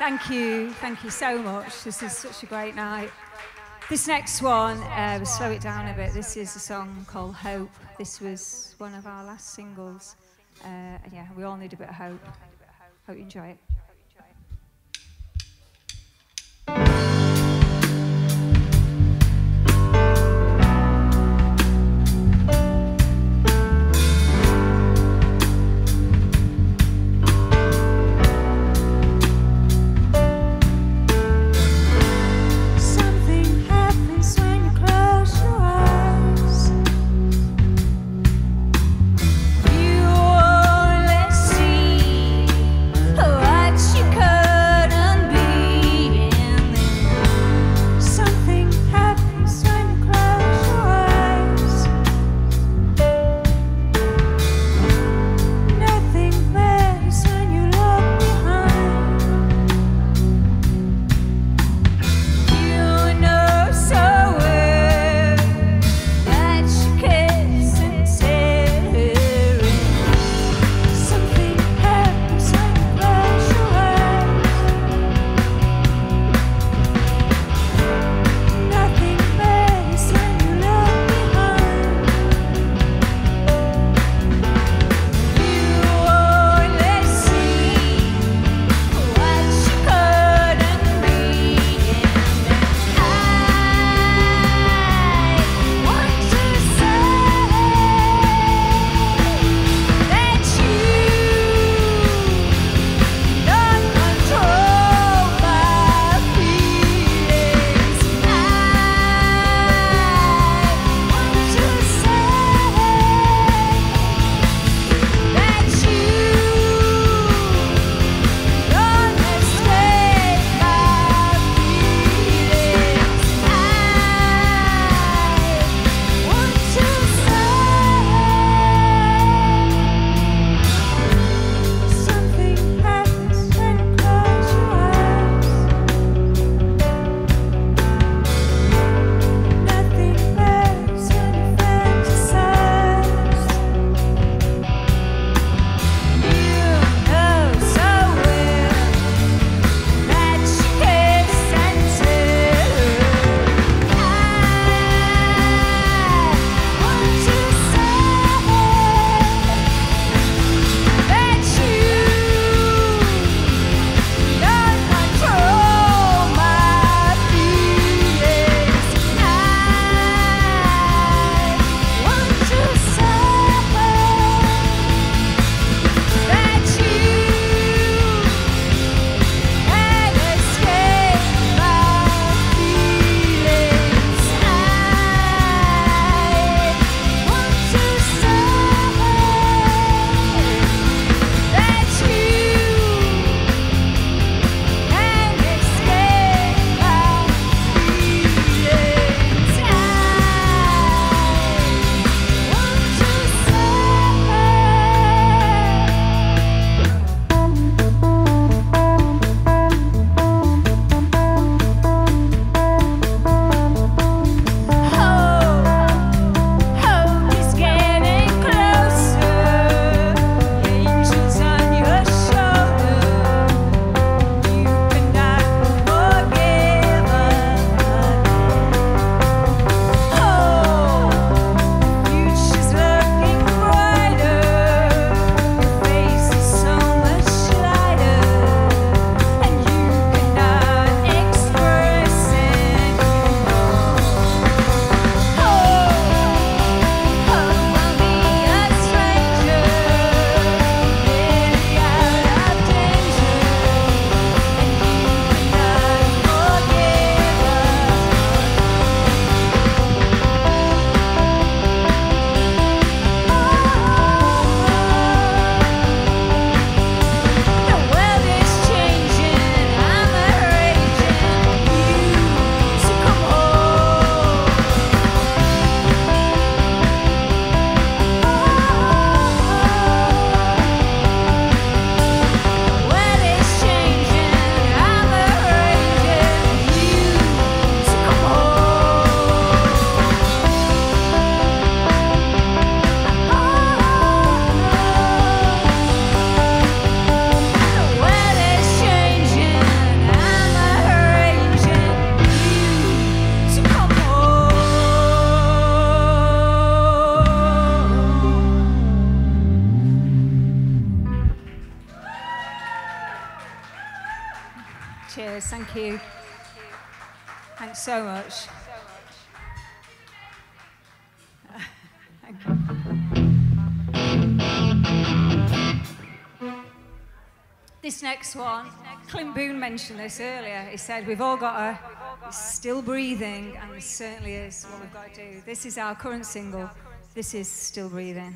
Thank you so much. This is such a great night. This next one, we'll slow it down a bit. This is a song called Hope. This was one of our last singles. Yeah, we all need a bit of hope. Hope you enjoy it.
What
Cheers, thank you. Thanks so much. Thank you. This next one, Clint Boone mentioned this earlier. He said, we've all got a still breathing, and this certainly is what we've got to do. This is our current single. This is Still Breathing.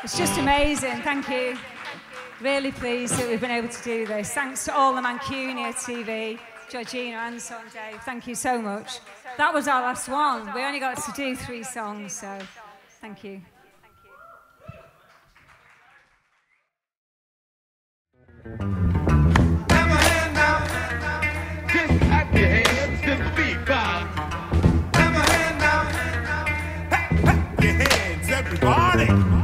It's just amazing. Thank you. Really pleased that we've been able to do this. Thanks to all the Mancunia TV, Georgina and son Dave. Thank you so much. That was our last one. We only got to do 3 songs, so thank you.
Have a hand now. Just clap your hands to the beat, Bob. Have a hand now. Clap your hands, everybody.